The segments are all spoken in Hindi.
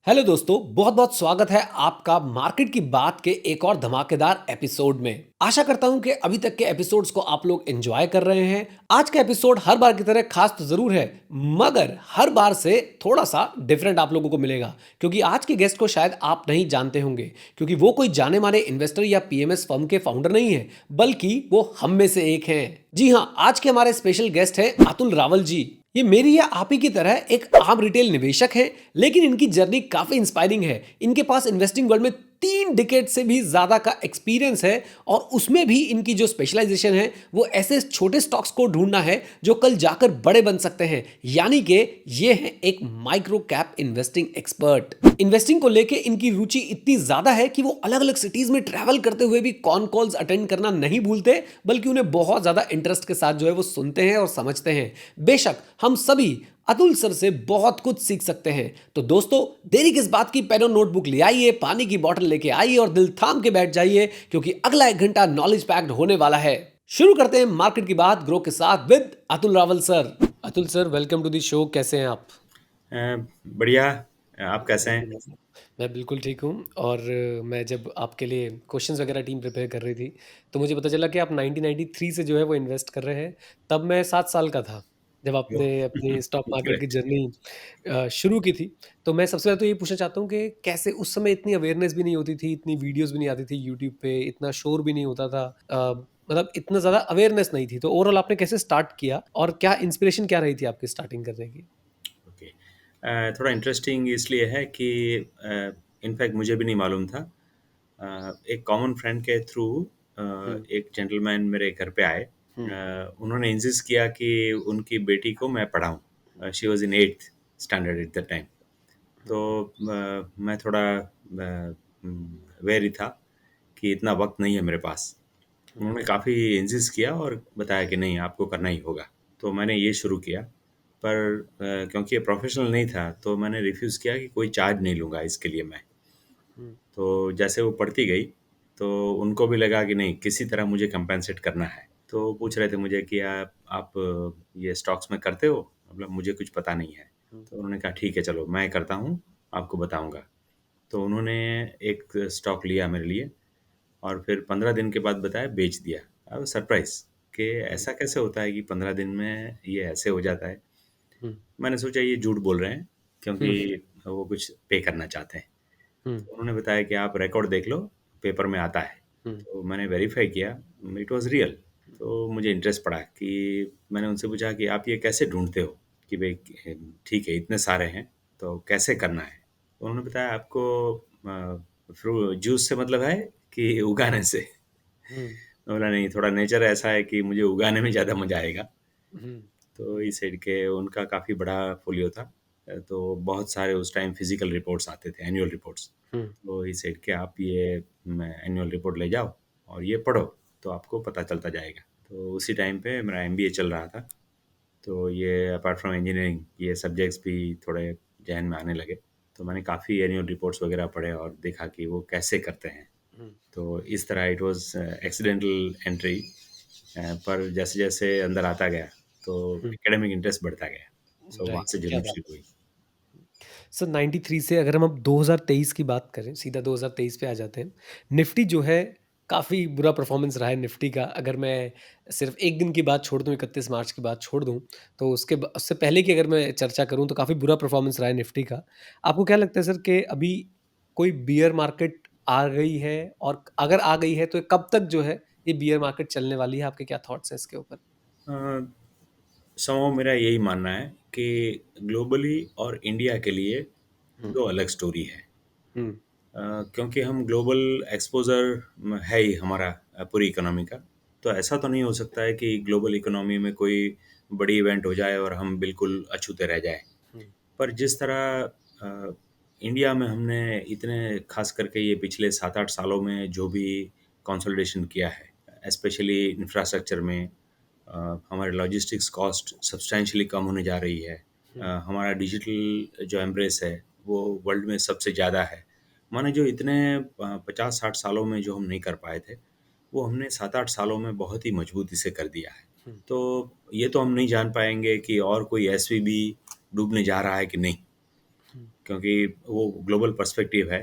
हेलो दोस्तों, बहुत बहुत स्वागत है आपका मार्केट की बात के एक और धमाकेदार एपिसोड में। आशा करता हूं कि अभी तक के एपिसोड्स को आप लोग एंजॉय कर रहे हैं। आज का एपिसोड हर बार की तरह खास तो जरूर है, मगर हर बार से थोड़ा सा डिफरेंट आप लोगों को मिलेगा, क्योंकि आज के गेस्ट को शायद आप नहीं जानते होंगे, क्योंकि वो कोई जाने माने इन्वेस्टर या पीएमएस फर्म के फाउंडर नहीं है, बल्कि वो हम में से एक हैं। जी हाँ, आज के हमारे स्पेशल गेस्ट हैं अतुल रावल जी। ये मेरी या आप ही की तरह एक आम रिटेल निवेशक है, लेकिन इनकी जर्नी काफी इंस्पायरिंग है। इनके पास इन्वेस्टिंग वर्ल्ड में 3 डिकेड से भी ज्यादा का एक्सपीरियंस है, और उसमें भी इनकी जो स्पेशलाइजेशन है वो ऐसे छोटे स्टॉक्स को ढूंढना है जो कल जाकर बड़े बन सकते हैं। यानी कि ये है एक micro cap investing expert. Investing को लेके इनकी रुचि इतनी ज्यादा है कि वो अलग अलग सिटीज में ट्रैवल करते हुए भी कॉन कॉल्स अटेंड करना नहीं भूलते, बल्कि उन्हें बहुत ज्यादा इंटरेस्ट के साथ जो है वो सुनते हैं और समझते हैं। बेशक हम सभी अतुल सर से बहुत कुछ सीख सकते हैं। तो दोस्तों, देरी किस बात की, पेन और नोटबुक ले आइए, पानी की बोतल लेके आइए और दिल थाम के बैठ जाइए, क्योंकि अगला 1 घंटा नॉलेज पैक्ड होने वाला है। शुरू करते हैं मार्केट की बात ग्रो के साथ with Atul Rawal sir. Atul sir, welcome to the show. कैसे हैं आप? बढ़िया। आप कैसे हैं? मैं बिल्कुल ठीक हूँ। और मैं जब आपके लिए क्वेश्चंस वगैरह टीम प्रिपेयर कर रही थी, तो मुझे पता चला कि आप 1993 से जो है वो इन्वेस्ट कर रहे हैं। तब मैं 7 साल का था जब ओह! आपने अपनी स्टॉक मार्केट की ग्रेट। जर्नी शुरू की थी। तो मैं सबसे पहले तो ये पूछना चाहता हूँ कि कैसे उस समय इतनी अवेयरनेस भी नहीं होती थी, इतनी वीडियोस भी नहीं आती थी यूट्यूब पे, इतना शोर भी नहीं होता था, मतलब इतना ज़्यादा अवेयरनेस नहीं थी। तो ओवरऑल आपने कैसे स्टार्ट किया और क्या इंस्पिरेशन क्या रही थी आपकी स्टार्टिंग करने की? ओके। थोड़ा इंटरेस्टिंग इसलिए है कि इनफैक्ट मुझे भी नहीं मालूम था। एक कॉमन फ्रेंड के थ्रू हम्म। एक जेंटलमैन मेरे घर पे आए। हम्म। उन्होंने इंसिस्ट किया कि उनकी बेटी को मैं पढ़ाऊँ। She was in 8th standard at the time. तो मैं थोड़ा वेरी था कि इतना वक़्त नहीं है मेरे पास। उन्होंने काफ़ी इंसिस्ट किया और बताया कि नहीं, आपको करना ही होगा। तो मैंने ये शुरू किया, पर क्योंकि ये प्रोफ़ेशनल नहीं था तो मैंने रिफ्यूज़ किया कि कोई चार्ज नहीं लूँगा इसके लिए मैं। हम्म। तो जैसे वो पढ़ती गई, तो उनको भी लगा कि नहीं, किसी तरह मुझे कम्पेंसेट करना है। तो पूछ रहे थे मुझे कि आप ये स्टॉक्स में करते हो? मतलब मुझे कुछ पता नहीं है। हम्म। तो उन्होंने कहा ठीक है, चलो मैं करता हूँ, आपको बताऊँगा। तो उन्होंने एक स्टॉक लिया मेरे लिए और फिर 15 दिन के बाद बताया बेच दिया। आई वाज़ सरप्राइज़ कि हम्म। ऐसा कैसे होता है कि 15 दिन में ये ऐसे हो जाता है। हम्म। मैंने सोचा ये झूठ बोल रहे हैं, क्योंकि हम्म। वो कुछ पे करना चाहते हैं। हम्म। तो उन्होंने बताया कि आप रिकॉर्ड देख लो, पेपर में आता है। हम्म। तो मैंने वेरीफ़ाई किया, इट वाज़ रियल। तो मुझे इंटरेस्ट पड़ा कि मैंने उनसे पूछा कि आप ये कैसे ढूँढते हो कि भई ठीक है, इतने सारे हैं, तो कैसे करना है? तो उन्होंने बताया आपको जूस से मतलब है कि उगाने से? हम्म। मैं बोला नहीं, थोड़ा नेचर ऐसा है कि मुझे उगाने में ज़्यादा मज़ा आएगा। हम्म। तो इस साइड के उनका काफ़ी बड़ा फ़ोलियो था। तो बहुत सारे उस टाइम फ़िज़िकल रिपोर्ट्स आते थे, एनुअल रिपोर्ट्स। हम्म। तो इस साइड के आप ये एनुअल रिपोर्ट ले जाओ और ये पढ़ो, तो आपको पता चलता जाएगा। तो उसी टाइम पे मेरा एमबीए चल रहा था। तो ये अपार्ट फ्रॉम इंजीनियरिंग ये सब्जेक्ट्स भी थोड़े ज़हन में आने लगे। तो मैंने काफ़ी एनुअल रिपोर्ट्स वग़ैरह पढ़े और देखा कि वो कैसे करते हैं। हम्म। तो इस तरह इट वाज़ एक्सीडेंटल एंट्री। पर जैसे-जैसे अंदर आता गया, तो हम्म। एकेडमिक इंटरेस्ट बढ़ता गया। सो वहाँ राइट, से क्या जर्नी बात शुरू हुई। है सर। 93 से अगर हम अब 2023 की बात करें, सीधा 2023 पे आ जाते हैं। निफ्टी जो है, काफ़ी बुरा परफॉर्मेंस रहा है निफ्टी का। अगर मैं सिर्फ एक दिन की बात छोड़ दूं, 31 मार्च की बात छोड़ दूं, तो उससे पहले की अगर मैं चर्चा करूं तो काफ़ी बुरा परफॉर्मेंस रहा है निफ्टी का। आपको क्या लगता है सर कि अभी कोई बियर मार्केट आ गई है, और अगर आ गई है तो कब तक जो है ये बियर मार्केट चलने वाली है? आपके क्या थॉट्स हैं इसके ऊपर? अ, समहाउ मेरा यही मानना है कि ग्लोबली और इंडिया के लिए हम्म। 2 अलग स्टोरी है। हम्म। क्योंकि हम ग्लोबल एक्सपोज़र है ही हमारा पूरी इकोनॉमी का। तो ऐसा तो नहीं हो सकता है कि ग्लोबल इकोनॉमी में कोई बड़ी इवेंट हो जाए और हम बिल्कुल अछूते रह जाएँ। हम्म। पर जिस तरह इंडिया में हमने इतने ख़ास करके ये पिछले 7-8 सालों में जो भी कंसोलिडेशन किया है, स्पेशली इंफ्रास्ट्रक्चर में, हमारे लॉजिस्टिक्स कॉस्ट सब्सटैंशियली कम होने जा रही है। हम्म। हमारा डिजिटल जो एम्ब्रेस है, वो वर्ल्ड में सबसे ज़्यादा है। माने जो इतने 50-60 सालों में जो हम नहीं कर पाए थे, वो हमने 7-8 सालों में बहुत ही मजबूती से कर दिया है। हम्म। तो ये तो हम नहीं जान पाएँगे कि और कोई एसवीबी डूबने जा रहा है कि नहीं। हुँ, क्योंकि वो ग्लोबल पर्सपेक्टिव है।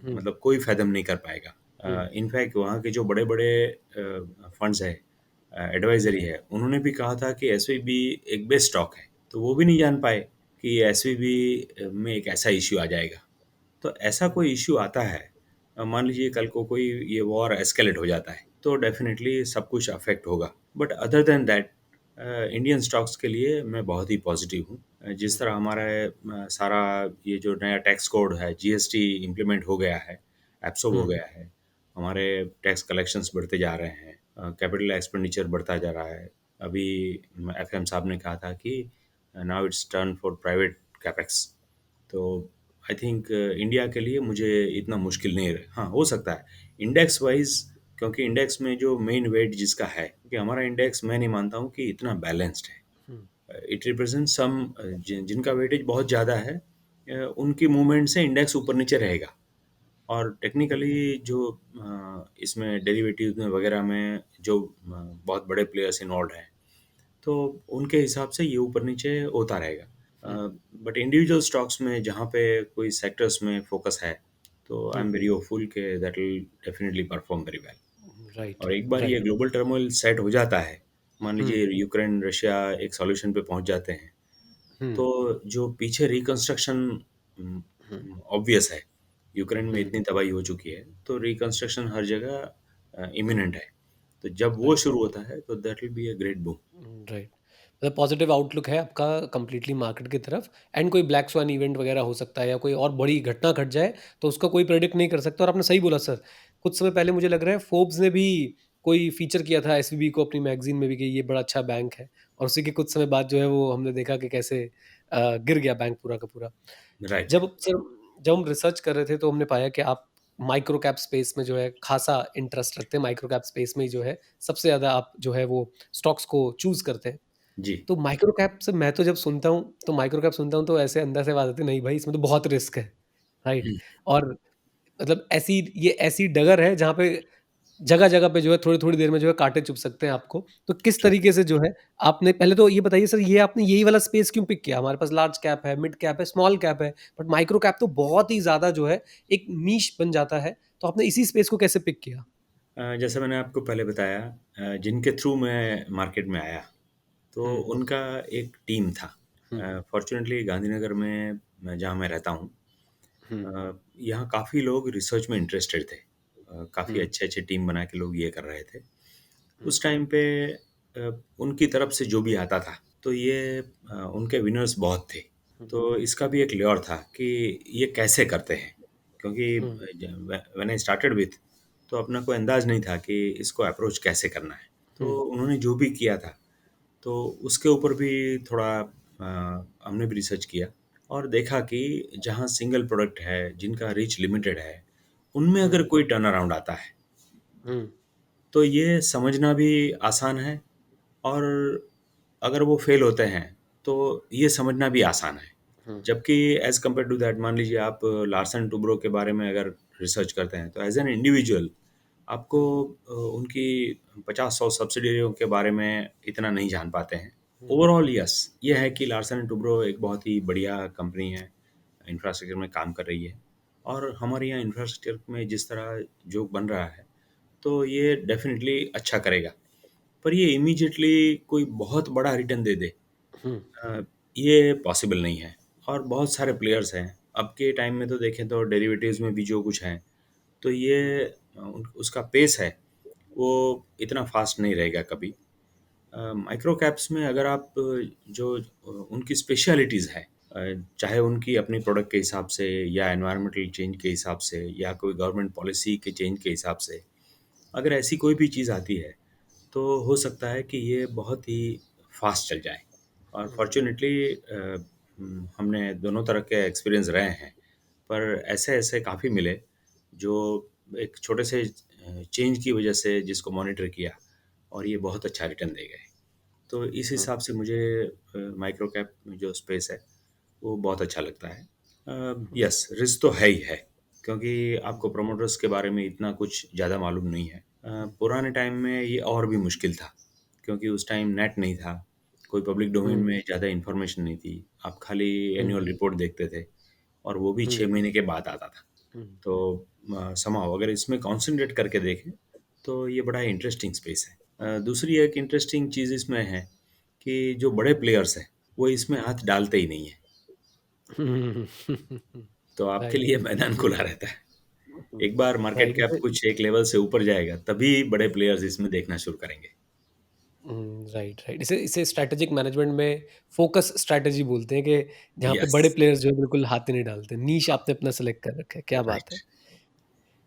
हुँ, मतलब कोई फ़ायदा नहीं कर पाएगा। हुँ, इनफैक्ट वहाँ के जो बड़े-बड़े फंड्स हैं, एडवाइज़री है, उन्होंने भी कहा था कि एसवीबी एक बेस्ट स्टॉक है, तो वो भी नहीं जान पाए कि एसवीबी में एक ऐसा इश्यू आ जाएगा। तो ऐसा हुँ, कोई इश्यू आता है, मान लीजिए कल को कोई ये वॉर एस्केलेट हो जाता है, तो डेफ़िनेटली सब कुछ अफ़ेक्ट होगा। But other than that Indian stocks के लिए मैं बहुत ही पॉज़िटिव हूँ। जिस हुँ, तरह हमारा सारा ये जो नया टैक्स कोड है, जीएसटी इम्प्लीमेंट हो गया है, एब्सॉर्ब हो हुँ, गया है, हमारे टैक्स कलेक्शंस बढ़ते जा रहे हैं, कैपिटल एक्सपेंडिचर बढ़ता जा रहा है। अभी एफएम साहब ने कहा था कि now it's turn for private capex. तो आई थिंक इंडिया के लिए मुझे इतना मुश्किल नहीं रहे। हाँ, हो सकता है इंडेक्स वाइज़, क्योंकि इंडेक्स में जो मेन वेट जिसका है, क्योंकि हमारा इंडेक्स मैं नहीं मानता हूँ कि इतना बैलेंस्ड है। हुँ, इट रिप्रेजेंट्स सम जिनका वेटेज बहुत ज़्यादा है, उनकी मूवमेंट से इंडेक्स ऊपर-नीचे रहेगा। और टेक्निकली जो इसमें डेरिवेटिव्स में वगैरह में जो बहुत बड़े प्लेयर्स इन्वॉल्वड हैं, तो उनके हिसाब से ये ऊपर-नीचे होता रहेगा। हुँ, बट इंडिविजुअल स्टॉक्स में जहाँ पे कोई सेक्टर्स में फ़ोकस है, तो आई हुँ, एम वेरी होपफुल के that will definitely perform very well. Right, और एक बार ये राइट, ग्लोबल टर्मोइल सेट हो जाता है, मान हुँ, लीजिए यूक्रेन, रशिया एक सॉल्यूशन पे पहुँच जाते हैं, हुँ, तो जो पीछे रिकंस्ट्रक्शन हुँ, ऑब्वियस है। यूक्रेन में हुँ, इतनी तबाही हो चुकी है, तो रिकंस्ट्रक्शन हर जगह हुँ, इमिनेंट है। तो जब वो राइट, शुरू होता है, तो that will be a great boom. Right. मतलब पॉज़िटिव आउटलुक है आपका कंप्लीटली मार्केट की तरफ एंड कोई ब्लैक स्वान इवेंट वगैरह हो सकता है या कोई और बड़ी घटना घट जाए, तो उसका कोई प्रेडिक्ट नहीं कर सकता और आपने सही बोला सर। कुछ समय पहले मुझे लग रहा है फोर्ब्स ने भी कोई फीचर किया था एसवीबी को अपनी मैगज़ीन में भी कि ये बड़ा अच्छा बैंक है और उसी के कुछ समय बाद जो है वो हमने देखा कि कैसे गिर गया बैंक पूरा का पूरा। राइट। जब सर जब हम रिसर्च कर रहे थे तो हमने पाया कि आप माइक्रो कैप स्पेस में जो है खासा इंटरेस्ट रखते हैं, माइक्रो कैप स्पेस में ही जो है सबसे ज़्यादा आप जो है वो स्टॉक्स को चूज़ करते हैं। जी। तो माइक्रो कैप से मैं तो जब सुनता हूँ, तो माइक्रो कैप सुनता हूँ तो ऐसे अंदर से आवाज़ आती है नहीं भाई इसमें तो बहुत रिस्क है, राइट? हुँ, और मतलब ये ऐसी डगर है जहाँ पे जगह-जगह पे जो है थोड़ी-थोड़ी देर में जो है काँटे चुभ सकते हैं आपको। तो किस ट्रू। तरीके से जो है आपने पहले तो ये बताइए सर ये आपने यही वाला स्पेस क्यों पिक किया? हमारे पास लार्ज कैप है, मिड कैप है, स्मॉल कैप है, बट माइक्रो कैप तो बहुत ही ज़्यादा जो है एक नीश बन जाता है। तो आपने इसी स्पेस को कैसे पिक किया? जैसे मैंने आपको पहले बताया, जिनके थ्रू मैं मार्केट में आया, तो हुँ, उनका एक टीम था। हुँ, फॉर्च्यूनेटली गांधीनगर में जहाँ मैं रहता हूँ, हुँ, यहाँ काफ़ी लोग रिसर्च में इंटरेस्टेड थे। काफ़ी हुँ, अच्छे-अच्छे टीम बना के लोग ये कर रहे थे। हुँ, उस टाइम पे उनकी तरफ से जो भी आता था, तो ये उनके विनर्स बहुत थे। हुँ, तो इसका भी एक ल्योर था कि ये कैसे करते हैं? क्योंकि हुँ, व्हेन आई स्टार्टेड विथ, तो अपना कोई अंदाज़ नहीं था कि इसको अप्रोच कैसे करना है। हुँ, तो उन्होंने जो भी किया था, तो उसके ऊपर भी थोड़ा हमने भी रिसर्च किया और देखा कि जहाँ सिंगल प्रोडक्ट है, जिनका रीच लिमिटेड है, उनमें हुँ, अगर कोई टर्न अराउंड आता है, हुँ, तो ये समझना भी आसान है और अगर वो फेल होते हैं, तो ये समझना भी आसान है। हुँ, जबकि एज़ कम्पेयर टू दैट, मान लीजिए आप लार्सन टुब्रो के बारे में अगर रिसर्च करते हैं, तो एज़ एन इंडिविजुअल आपको हुँ, उनकी 50-100 सब्सिडियरियों के बारे में इतना नहीं जान पाते हैं। हुँ, ओवरऑल यस, ये है कि लार्सन एंड टुब्रो एक बहुत ही बढ़िया कंपनी है, इंफ्रास्ट्रक्चर में काम कर रही है और हमारे यहाँ इंफ्रास्ट्रक्चर में जिस तरह जो बन रहा है, तो ये डेफ़िनिटली अच्छा करेगा। पर ये इमीडिएटली कोई बहुत बड़ा रिटर्न दे दे, हुँ, अ, ये पॉसिबल नहीं है और बहुत सारे प्लेयर्स हैं। अब के टाइम में तो देखें तो डेरिवेटिव्स में भी जो कुछ है, तो ये उसका पेस है, वो इतना फ़ास्ट नहीं रहेगा कभी। माइक्रो कैप्स में अगर आप जो उनकी स्पेशलिटीज़ है, चाहे उनकी अपनी प्रोडक्ट के हिसाब से या एनवायरमेंटल चेंज के हिसाब से या कोई गवर्नमेंट पॉलिसी के चेंज के हिसाब से, अगर ऐसी कोई भी चीज़ आती है, तो हो सकता है कि ये बहुत ही फ़ास्ट चल जाए और हुँ, फ़ॉर्च्यूनेटली हमने दोनों तरह के एक्सपीरियंस रहे हैं। पर ऐसे-ऐसे काफ़ी मिले, जो एक छोटे से चेंज की वजह से जिसको मॉनिटर किया और ये बहुत अच्छा रिटर्न दे गए। तो इस हुँ, हिसाब से मुझे माइक्रो कैप में जो स्पेस है, वो बहुत अच्छा लगता है। हुँ, यस, रिस्क तो है ही है, क्योंकि हुँ, आपको प्रोमोटर्स के बारे में इतना कुछ ज़्यादा मालूम नहीं है। हुँ, पुराने टाइम में ये और भी मुश्किल था, क्योंकि उस टाइम नेट नहीं था, कोई पब्लिक डोमेन हुँ, में ज़्यादा इन्फॉर्मेशन नहीं थी। आप खाली हुँ, एनुअल रिपोर्ट देखते थे। और वो भी हुँ, 6 महीने के बाद आता था। हुँ, तो समहाउ अगर इसमें कॉन्सन्ट्रेट करके देखें, तो ये बड़ा इंटरेस्टिंग स्पेस है। दूसरी एक इंटरेस्टिंग चीज़ इसमें है कि जो बड़े प्लेयर्स हैं, वो इसमें हाथ डालते ही नहीं हैं। हुँ, तो आपके राइट, लिए मैदान खुला रहता है। एक बार मार्केट राइट कैप इसे कुछ एक लेवल से ऊपर जाएगा, तभी बड़े प्लेयर्स इसमें देखना शुरू करेंगे। राइट, राइट इसे इसे स्ट्रैटेजिक मैनेजमेंट में फ़ोकस स्ट्रैटेजी बोलते हैं कि जहाँ पे यस, बड़े प्लेयर्स जो है बिल्कुल हाथ ही नहीं डालते। नीश आपने अपना सेलेक्ट कर रखा है, क्या बात है। राइट।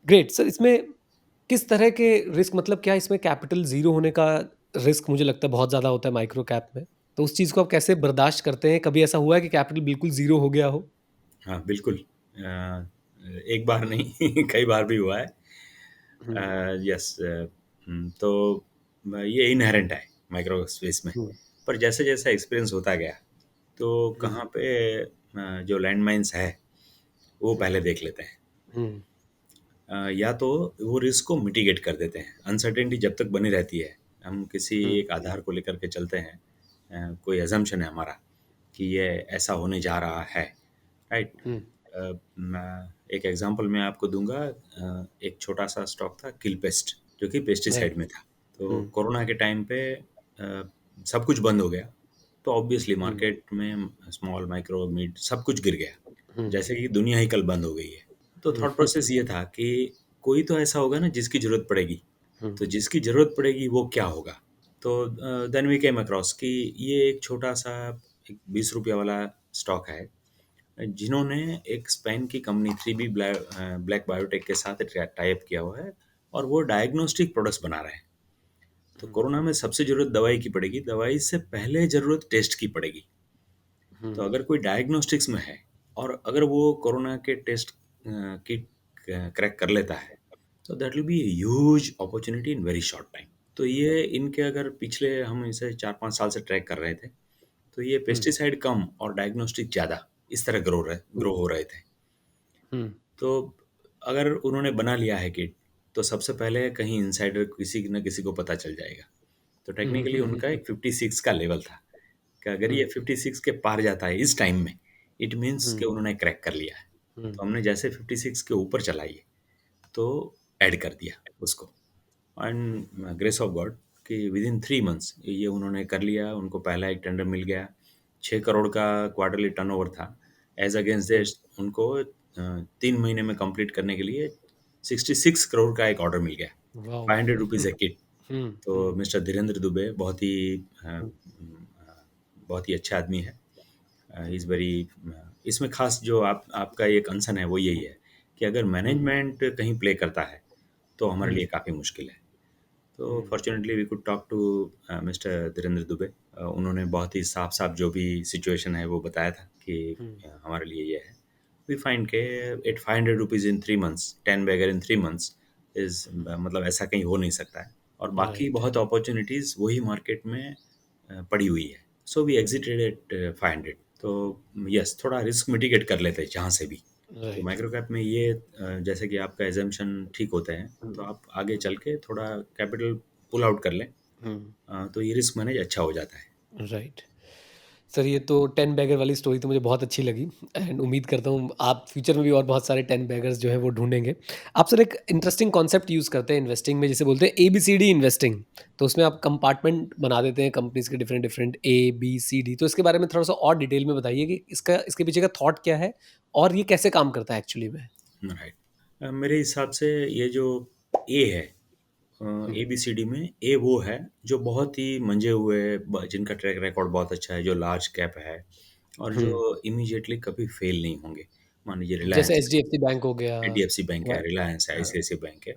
ग्रेट सर इसमें किस तरह के रिस्क मतलब क्या इसमें कैपिटल ज़ीरो होने का रिस्क मुझे लगता है बहुत ज़्यादा होता है माइक्रो कैप में। तो उस चीज़ को आप कैसे बर्दाश्त करते हैं? कभी ऐसा हुआ है कि कैपिटल बिल्कुल ज़ीरो हो गया हो? हाँ, बिल्कुल। एक बार नहीं कई बार भी हुआ है। हुँ, यस, तो ये इन्हेरेंट है माइक्रो स्पेस में। हुँ, पर जैसे-जैसे एक्सपीरियंस होता गया, तो हुँ, कहाँ पे जो लैंड माइन्स है, वो हुँ, पहले देख लेते हैं। हुँ, या तो वो रिस्क को मिटिगेट कर देते हैं। अनसर्टेनिटी जब तक बनी रहती है, हम किसी हुँ, एक आधार को लेकर के चलते हैं, कोई असम्पशन है हमारा कि ये ऐसा होने जा रहा है, राइट? हुँ, मैं एक एग्ज़ाम्पल मैं आपको दूँगा। एक छोटा-सा स्टॉक था किलपेस्ट, जो कि पेस्टिसाइड राइट, में था। तो हुँ, कोरोना के टाइम पे सब कुछ बंद हो गया, तो ऑब्वियसली हुँ, मार्केट में स्मॉल, माइक्रो, मिड सब कुछ गिर गया। हुँ, जैसे कि दुनिया ही कल बंद हो गई है। तो हुँ, थॉट प्रोसेस ये था कि कोई तो ऐसा होगा ना जिसकी ज़रूरत पड़ेगी, हुँ, तो जिसकी ज़रूरत पड़ेगी वो क्या होगा? तो देन वी केम अक्रॉस कि ये एक छोटा-सा एक ₹20 वाला स्टॉक है, जिन्होंने एक स्पेन की कंपनी 3B ब्लैक बायोटेक के साथ टाई अप किया हुआ है और वो डायग्नोस्टिक प्रोडक्ट्स बना रहे हैं। तो हुँ, कोरोना में सबसे ज़रूरत दवाई की पड़ेगी, दवाई से पहले ज़रूरत टेस्ट की पड़ेगी। तो हुँ, अगर कोई डायग्नोस्टिक्स में है और अगर वो कोरोना के टेस्ट किट क्रैक कर लेता है, तो that will be a huge opportunity in very short time. तो ये इनके अगर पिछले हम इसे 4-5 साल से ट्रैक कर रहे थे, तो ये हुँ, पेस्टिसाइड कम और डायग्नोस्टिक ज़्यादा, इस तरह हुँ, ग्रो हो रहे थे। हुँ, तो अगर उन्होंने बना लिया है किट, तो सबसे पहले कहीं इनसाइडर किसी न किसी को पता चल जाएगा। तो हुँ, टेक्निकली हुँ, उनका एक 56 का लेवल था, कि अगर हुँ, ये 56 के पार जाता है इस टाइम में, इट मीन्स कि हुँ, उन्होंने क्रैक कर लिया है। हुँ, तो हमने जैसे 56 के ऊपर चला ये, तो ऐड कर दिया उसको। एंड ग्रेस ऑफ गॉड कि विदिन 3 मंथ्स ये उन्होंने कर लिया, उनको पहला एक टेंडर मिल गया। 6 करोड़ का क्वार्टरली टर्नओवर था। एज़ अगेंस्ट हुँ, दिस उनको 3 महीने में कंप्लीट करने के लिए 66 करोड़ का एक ऑर्डर मिल गया। वॉव! ₹500 ए किट। हुँ, तो हुँ, मिस्टर धीरेन्द्र दुबे हुँ, बहुत ही अच्छे आदमी हैं। ही इज़ वेरी इसमें ख़ास जो आपका ये कंसर्न है वो यही है कि अगर हुँ, मैनेजमेंट कहीं प्ले करता है, तो हमारे हुँ, लिए काफ़ी मुश्किल है। तो hmm, fortunately we could talk to mister Dhirendra Dubey. उन्होंने बहुत ही साफ-साफ जो भी सिचुएशन है वो बताया था कि हुँ, हमारे लिए ये है। वी फाइंड के at ₹500 in 3 months, 10 bagger in 3 months is मतलब ऐसा कहीं हो नहीं सकता है और बाकी राइट, बहुत अपॉर्च्युनिटीज़ वही मार्केट में पड़ी हुई है। So we exited at 500। तो येस, थोड़ा रिस्क मिटिगेट कर लेते हैं जहाँ से भी। तो राइट, माइक्रो कैप में ये जैसे कि आपका असम्पशन ठीक होते हैं, तो हुँ, आप आगे चल के थोड़ा कैपिटल पुल आउट कर लें, हुँ, तो ये रिस्क मैनेज अच्छा हो जाता है। राइट। सर ये तो 10 बैगर वाली स्टोरी तो मुझे बहुत अच्छी लगी एंड उम्मीद करता हूँ आप फ्यूचर में भी और बहुत सारे 10 बैगर्स जो है वो ढूँढेंगे। आप सर एक इंटरेस्टिंग कॉन्सेप्ट यूज़ करते हैं इन्वेस्टिंग में जिसे बोलते हैं एबीसीडी इन्वेस्टिंग। तो उसमें आप कंपार्टमेंट बना देते हैं कंपनीज़ के डिफरेंट डिफरेंट ए, बी, सी, डी तो इसके बारे में थोड़ा-सा और डिटेल में बताइए कि इसका इसके पीछे का थॉट क्या है और ये कैसे काम करता है एक्चुअली में? राइट। मेरे हिसाब से ये जो ए है, हुँ, एबीसीडी में ए वो है जो बहुत ही मंजे हुए जिनका ट्रैक रिकॉर्ड बहुत अच्छा है, जो लार्ज कैप है और हुँ, जो इमीडिएटली कभी फेल नहीं होंगे। मान लीजिए जैसे रिलायंस एचडीएफसी बैंक हो गया एचडीएफसी बैंक है, व रिलायंस है, हाँ, आईसीआईसीआई बैंक है,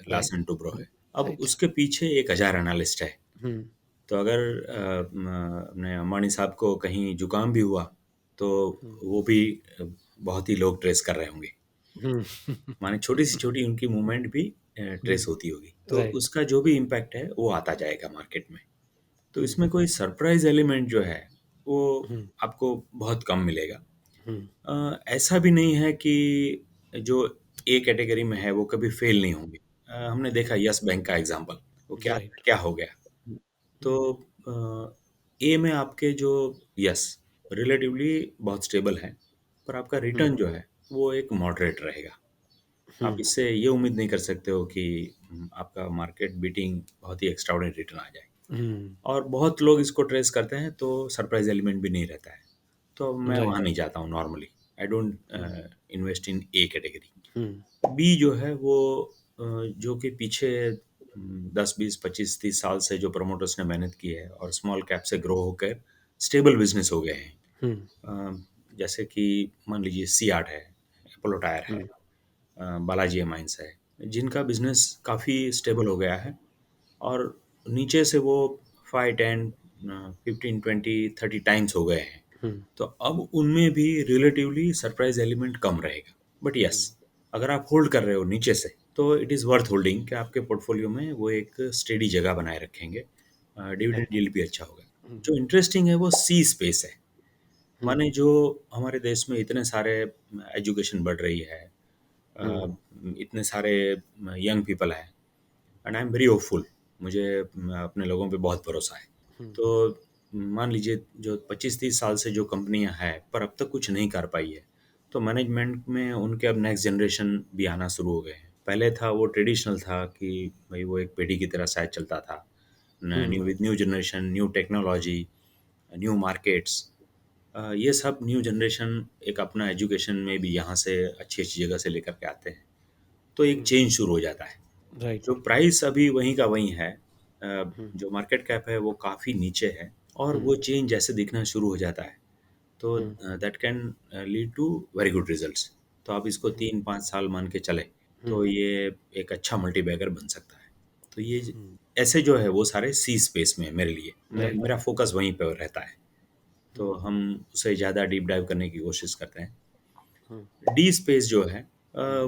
राइट, लार्सन टुब्रो है। अब राइट। उसके पीछे एक हज़ार एनालिस्ट है। हुँ, तो अगर अपने अंबानी साहब को कहीं जुकाम भी हुआ, तो हुँ, वो भी बहुत ही लोग ट्रेस कर रहे होंगे। हुँ, माने छोटी से छोटी उनकी मूवमेंट भी हुँ, ट्रेस होती होगी। तो राइट। उसका जो भी इम्पैक्ट है, वो आता जाएगा मार्केट में। तो हुँ, इसमें कोई सरप्राइज़ एलिमेंट जो है, वो हुँ, आपको बहुत कम मिलेगा। हुँ, ऐसा भी नहीं है कि जो ए कैटेगरी में है, वो कभी फेल नहीं होंगे। हमने देखा हुँ, यस बैंक का एग्ज़ाम्पल, वो क्या राइट। क्या हो गया। हुँ, तो हुँ, ए में आपके जो यस रिलेटिवली बहुत स्टेबल है। पर आपका हुँ, रिटर्न जो है वो एक मॉडरेट रहेगा। आप हुँ, इससे ये उम्मीद नहीं कर सकते हो कि आपका मार्केट बीटिंग बहुत ही एक्स्ट्राऑर्डिनरी रिटर्न आ जाए। हुँ, और बहुत लोग इसको ट्रेस करते हैं तो सरप्राइज़ एलिमेंट भी नहीं रहता है। तो मैं राइट, वहाँ नहीं जाता हूँ normally. I don't um, invest in a category. Um, B जो है वो जो कि पीछे 10, 20, 25, 30 साल से जो प्रमोटर्स ने मेहनत की है और स्मॉल कैप से ग्रो होकर स्टेबल बिज़नेस हो गए हैं। हुँ, जैसे कि मान लीजिए सियाट है, अपोलो टायर है, हुँ, बालाजी एमाइन्स है, जिनका बिज़नेस काफ़ी स्टेबल हो गया है और नीचे से वो 5, 10, 15, 20, 30 टाइम्स हो गए हैं। हुँ, तो अब उनमें भी रिलेटिवली सरप्राइज़ एलिमेंट कम रहेगा। बट हुँ, येस, अगर आप होल्ड कर रहे हो नीचे से, तो इट इज़ वर्थ होल्डिंग कि आपके पोर्टफोलियो में वो एक स्टेडी जगह बनाए रखेंगे। डिविडेंड राइट, यील्ड भी अच्छा होगा। हुँ, जो इंटरेस्टिंग है वो सी स्पेस है। हुँ, माने जो हमारे देश में इतने सारे एजुकेशन बढ़ रही है, हुँ, इतने सारे यंग पीपल हैं and I am very hopeful. मुझे अपने लोगों पे बहुत भरोसा है। हुँ, तो मान लीजिए जो 25-30 साल से जो कंपनियां हैं पर अब तक कुछ नहीं कर पाई है, तो मैनेजमेंट में उनके अब नेक्स्ट जनरेशन भी आना शुरू हो गए हैं। पहले था वो ट्रेडिशनल था कि भाई वो एक पीढ़ी की तरह शायद चलता था। Hmm, new with new generation, new technology, new markets, ये सब न्यू जनरेशन एक अपना एजुकेशन में भी यहाँ से अच्छी-अच्छी जगह से लेकर के आते हैं। तो एक हुँ, चेंज शुरू हो जाता है। राइट, जो प्राइस अभी वहीं का वहीं है, हुँ, जो मार्केट कैप है वो काफ़ी नीचे है और हुँ, वो चेंज जैसे दिखना शुरू हो जाता है, तो hmm, that can lead to very good results. तो आप इसको हुँ, 3-5 साल मान के चलें, हुँ, तो ये एक अच्छा मल्टीबैगर बन सकता है। तो ये हुँ, ऐसे जो है वो सारे सी स्पेस में है मेरे लिए। राइट, मेरा फ़ोकस वहीं पे रहता है। तो हुँ, हम उसे ज़्यादा डीप डाइव करने की कोशिश करते हैं। हुँ, डी स्पेस जो है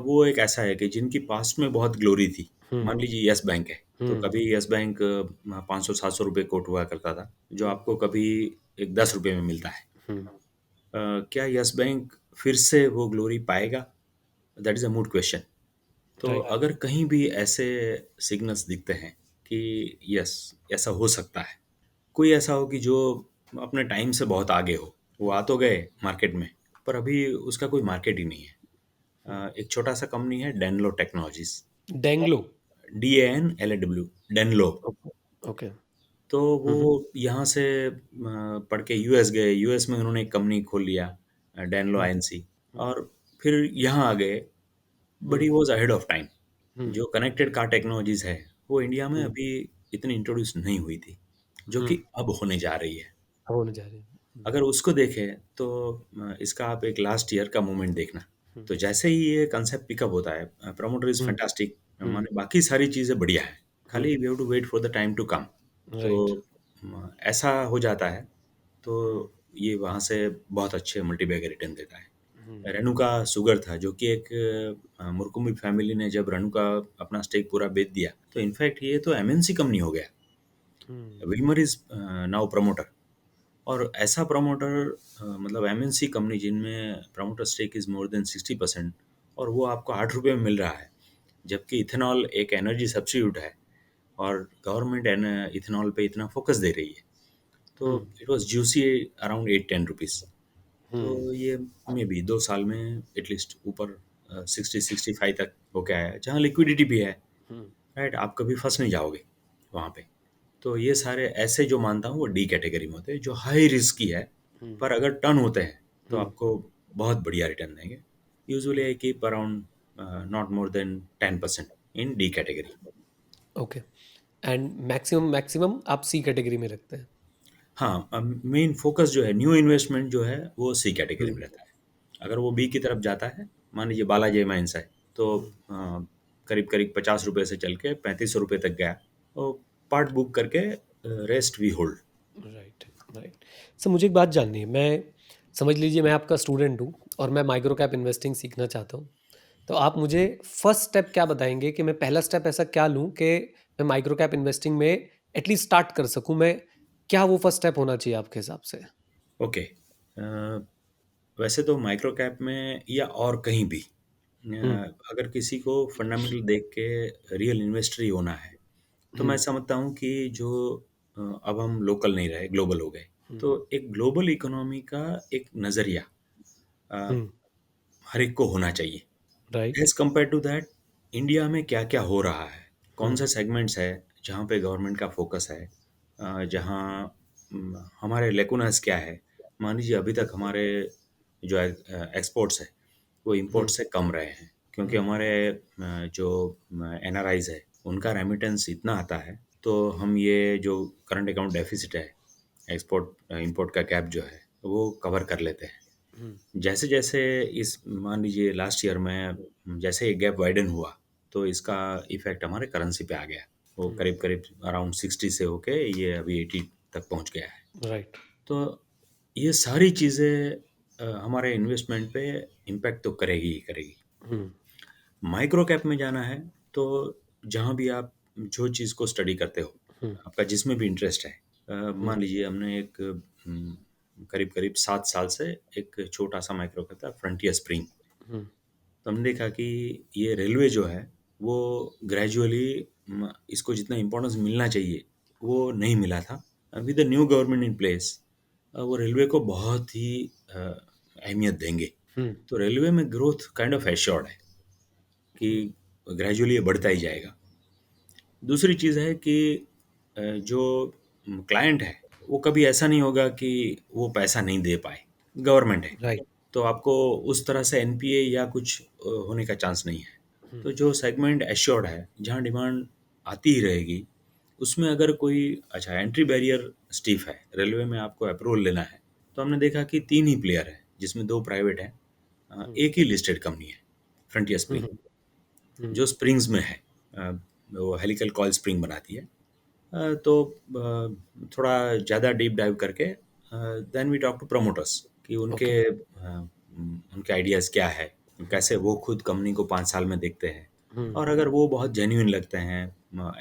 वो एक ऐसा है कि जिनकी पास्ट में बहुत ग्लोरी थी। हुँ, मान लीजिए यस बैंक है, तो हुँ, कभी यस बैंक 500-700 रुपए कोट हुआ करता था, जो हुँ, आपको कभी एक 10 रुपए में मिलता है। हुँ, क्या यस बैंक फिर से वो ग्लोरी पाएगा? That is a mood question. तो राइट, अगर कहीं भी ऐसे सिग्नल्स दिखते हैं कि यस, ऐसा हो सकता है, कोई ऐसा हो कि जो अपने टाइम से बहुत आगे हो, वो आ तो गए मार्केट में, पर अभी उसका कोई मार्केट ही नहीं है। हुँ, एक छोटा-सा कंपनी है डेनलो टेक्नोलॉजीज़, डेंगलो, DANLAW, डेनलो। ओके, ओके, तो वो हुँ, हुँ, यहाँ से पढ़ के यूएस गए, यूएस में उन्होंने एक कंपनी खोल लिया, डेनलो हुँ, आईएनसी, हुँ, और फिर यहाँ आ गए, but he hmm, was ahead of time. Hmm, जो कनेक्टेड कार टेक्नोलॉजीज़ है, वो इंडिया में हुँ, अभी इतनी इंट्रोड्यूस नहीं हुई थी, जो हुँ, कि अब होने जा रही है। होने जा रही है, हुँ, अगर उसको देखें तो इसका आप एक लास्ट ईयर का मूवमेंट देखना। हुँ, तो जैसे ही ये कांसेप्ट पिकअप होता है, प्रमोटर इज़ हुँ, फैंटास्टिक, हुँ, माने बाकी सारी चीज़ें बढ़िया हैं, हुँ, खाली we have to wait for the time to come. Right, तो ऐसा हो जाता है, हुँ, तो ये वहाँ से बहुत अच्छे मल्टीबैगर रिटर्न देता है। हुँ, रेणुका शुगर था, जो कि एक मुर्कुमी फैमिली ने जब रेणुका अपना स्टेक पूरा बेच दिया, तो इनफैक्ट ये तो एमएनसी कंपनी हो गया। Um, Wilmar is now promoter. और ऐसा प्रमोटर, मतलब एमएनसी कंपनी जिनमें promoter stake is more than 60%, और वो आपको ₹8 में मिल रहा है, जबकि इथेनॉल एक एनर्जी सब्स्टिट्यूट है और गवर्नमेंट एन इथेनॉल पे इतना फ़ोकस दे रही है। तो hmm, it was juicy around 8-10 rupees. Hmm, तो ये मेबी 2 साल में एटलीस्ट ऊपर 60-65 तक होके आया है, जहाँ लिक्विडिटी भी है, हुँ, राइट? आप कभी फँस नहीं जाओगे वहाँ पे। तो ये सारे ऐसे जो मानता हूँ वो डी कैटेगरी में होते हैं, जो हाई रिस्की है, हुँ, पर अगर टर्न होते हैं तो हुँ, आपको बहुत बढ़िया रिटर्न देंगे। Usually hmm, I keep around not more than 10% in D category. Okay and maximum maximum आप सी कैटेगरी में रखते हैं? हाँ, मेन फोकस जो है न्यू इन्वेस्टमेंट जो है वो सी कैटेगरी हुँ, में रहता है। अगर वो बी हुँ, की तरफ जाता है, मान लीजिए बालाजी एमाइन्स है, तो हुँ, करीब करीब ₹50 से चल के ₹35 तक गया, तो पार्ट बुक करके rest we hold. Right, right. Sir मुझे एक बात जाननी है, मैं समझ लीजिए मैं आपका स्टूडेंट हूँ और मैं माइक्रो कैप इन्वेस्टिंग सीखना चाहता हूँ। तो आप मुझे फर्स्ट स्टेप क्या बताएँगे कि मैं पहला स्टेप ऐसा क्या लूँ कि मैं माइक्रो कैप इन्वेस्टिंग में एटलीस्ट स्टार्ट कर सकूँ? मैं क्या वो फर्स्ट स्टेप होना चाहिए आपके हिसाब से? ओके। वैसे तो माइक्रो कैप में या और कहीं भी, हुँ, अगर किसी को फंडामेंटल देख के रियल इन्वेस्टर ही होना है, तो हुँ, मैं समझता हूँ कि जो अब हम लोकल नहीं रहे, ग्लोबल हो गए। हुँ, तो एक ग्लोबल इकोनॉमी का एक नज़रिया हुँ, हर एक को होना चाहिए। Right. As compare to that, India में क्या-क्या हो रहा है? हुँ, कौन-से सेगमेंट्स है जहाँ पे गवर्नमेंट का फ़ोकस है? जहाँ हमारे लेकुनास क्या है? मान लीजिए अभी तक हमारे जो एक्सपोर्ट्स है, वो इम्पोर्ट हुँ, से कम रहे हैं क्योंकि हुँ, हमारे जो एनआरआईज़ है, उनका रेमिटेंस इतना आता है, तो हम ये जो करंट अकाउंट डेफ़िसिट है, एक्सपोर्ट इम्पोर्ट का गैप जो है, वो कवर कर लेते हैं। हुँ, जैसे-जैसे इस मान लीजिए लास्ट ईयर में जैसे ये गैप वाइडन हुआ, तो इसका इफ़ेक्ट हमारे करेंसी पे आ गया। वो हुँ, करीब-करीब अराउंड 60 से होके ये अभी 80 तक पहुँच गया है। राइट। तो ये सारी चीज़ें हमारे इन्वेस्टमेंट पे इम्पैक्ट तो करेगी ही करेगी। हुँ, माइक्रो कैप में जाना है, तो जहाँ भी आप जो चीज़ को स्टडी करते हो, हुँ, आपका जिसमें भी इंटरेस्ट है। हुँ, मान लीजिए हमने एक करीब-करीब 7 साल से एक छोटा-सा माइक्रो कैप था फ्रंटियर स्प्रिंग। हुँ, तो हमने देखा कि ये रेलवे जो है, वो ग्रेजुअली इसको जितना इम्पोर्टेंस मिलना चाहिए, वो नहीं मिला था। With the new government in place वो रेलवे को बहुत ही अहमियत देंगे। हुँ, तो रेलवे में ग्रोथ काइंड ऑफ एश्योर्ड है कि हुँ, ग्रेजुअली ये बढ़ता ही जाएगा। दूसरी चीज़ है कि जो क्लाइंट है, वो कभी ऐसा नहीं होगा कि वो पैसा नहीं दे पाए, गवर्नमेंट है। राइट। तो आपको उस तरह से एनपीए या कुछ होने का चांस नहीं है। हुँ, तो जो सेगमेंट एश्योर्ड है, जहाँ डिमांड आती ही रहेगी, उसमें अगर कोई अच्छा एंट्री बैरियर स्टीफ है, रेलवे में आपको अप्रूवल लेना है, तो हमने देखा कि 3 ही प्लेयर हैं, जिसमें 2 प्राइवेट हैं, हुँ, 1 ही लिस्टेड कंपनी है, फ्रंटियर हुँ, स्प्रिंग, हुँ, हुँ, जो स्प्रिंग्स में है। अ, वो हेलिकल कॉइल स्प्रिंग बनाती है। तो थोड़ा ज़्यादा डीप डाइव करके then we talk to promoters कि ओके। उनके आइडियाज़ क्या है, कैसे वो खुद कंपनी को 5 साल में देखते हैं हुँ, और अगर वो बहुत जेन्युइन लगते हैं,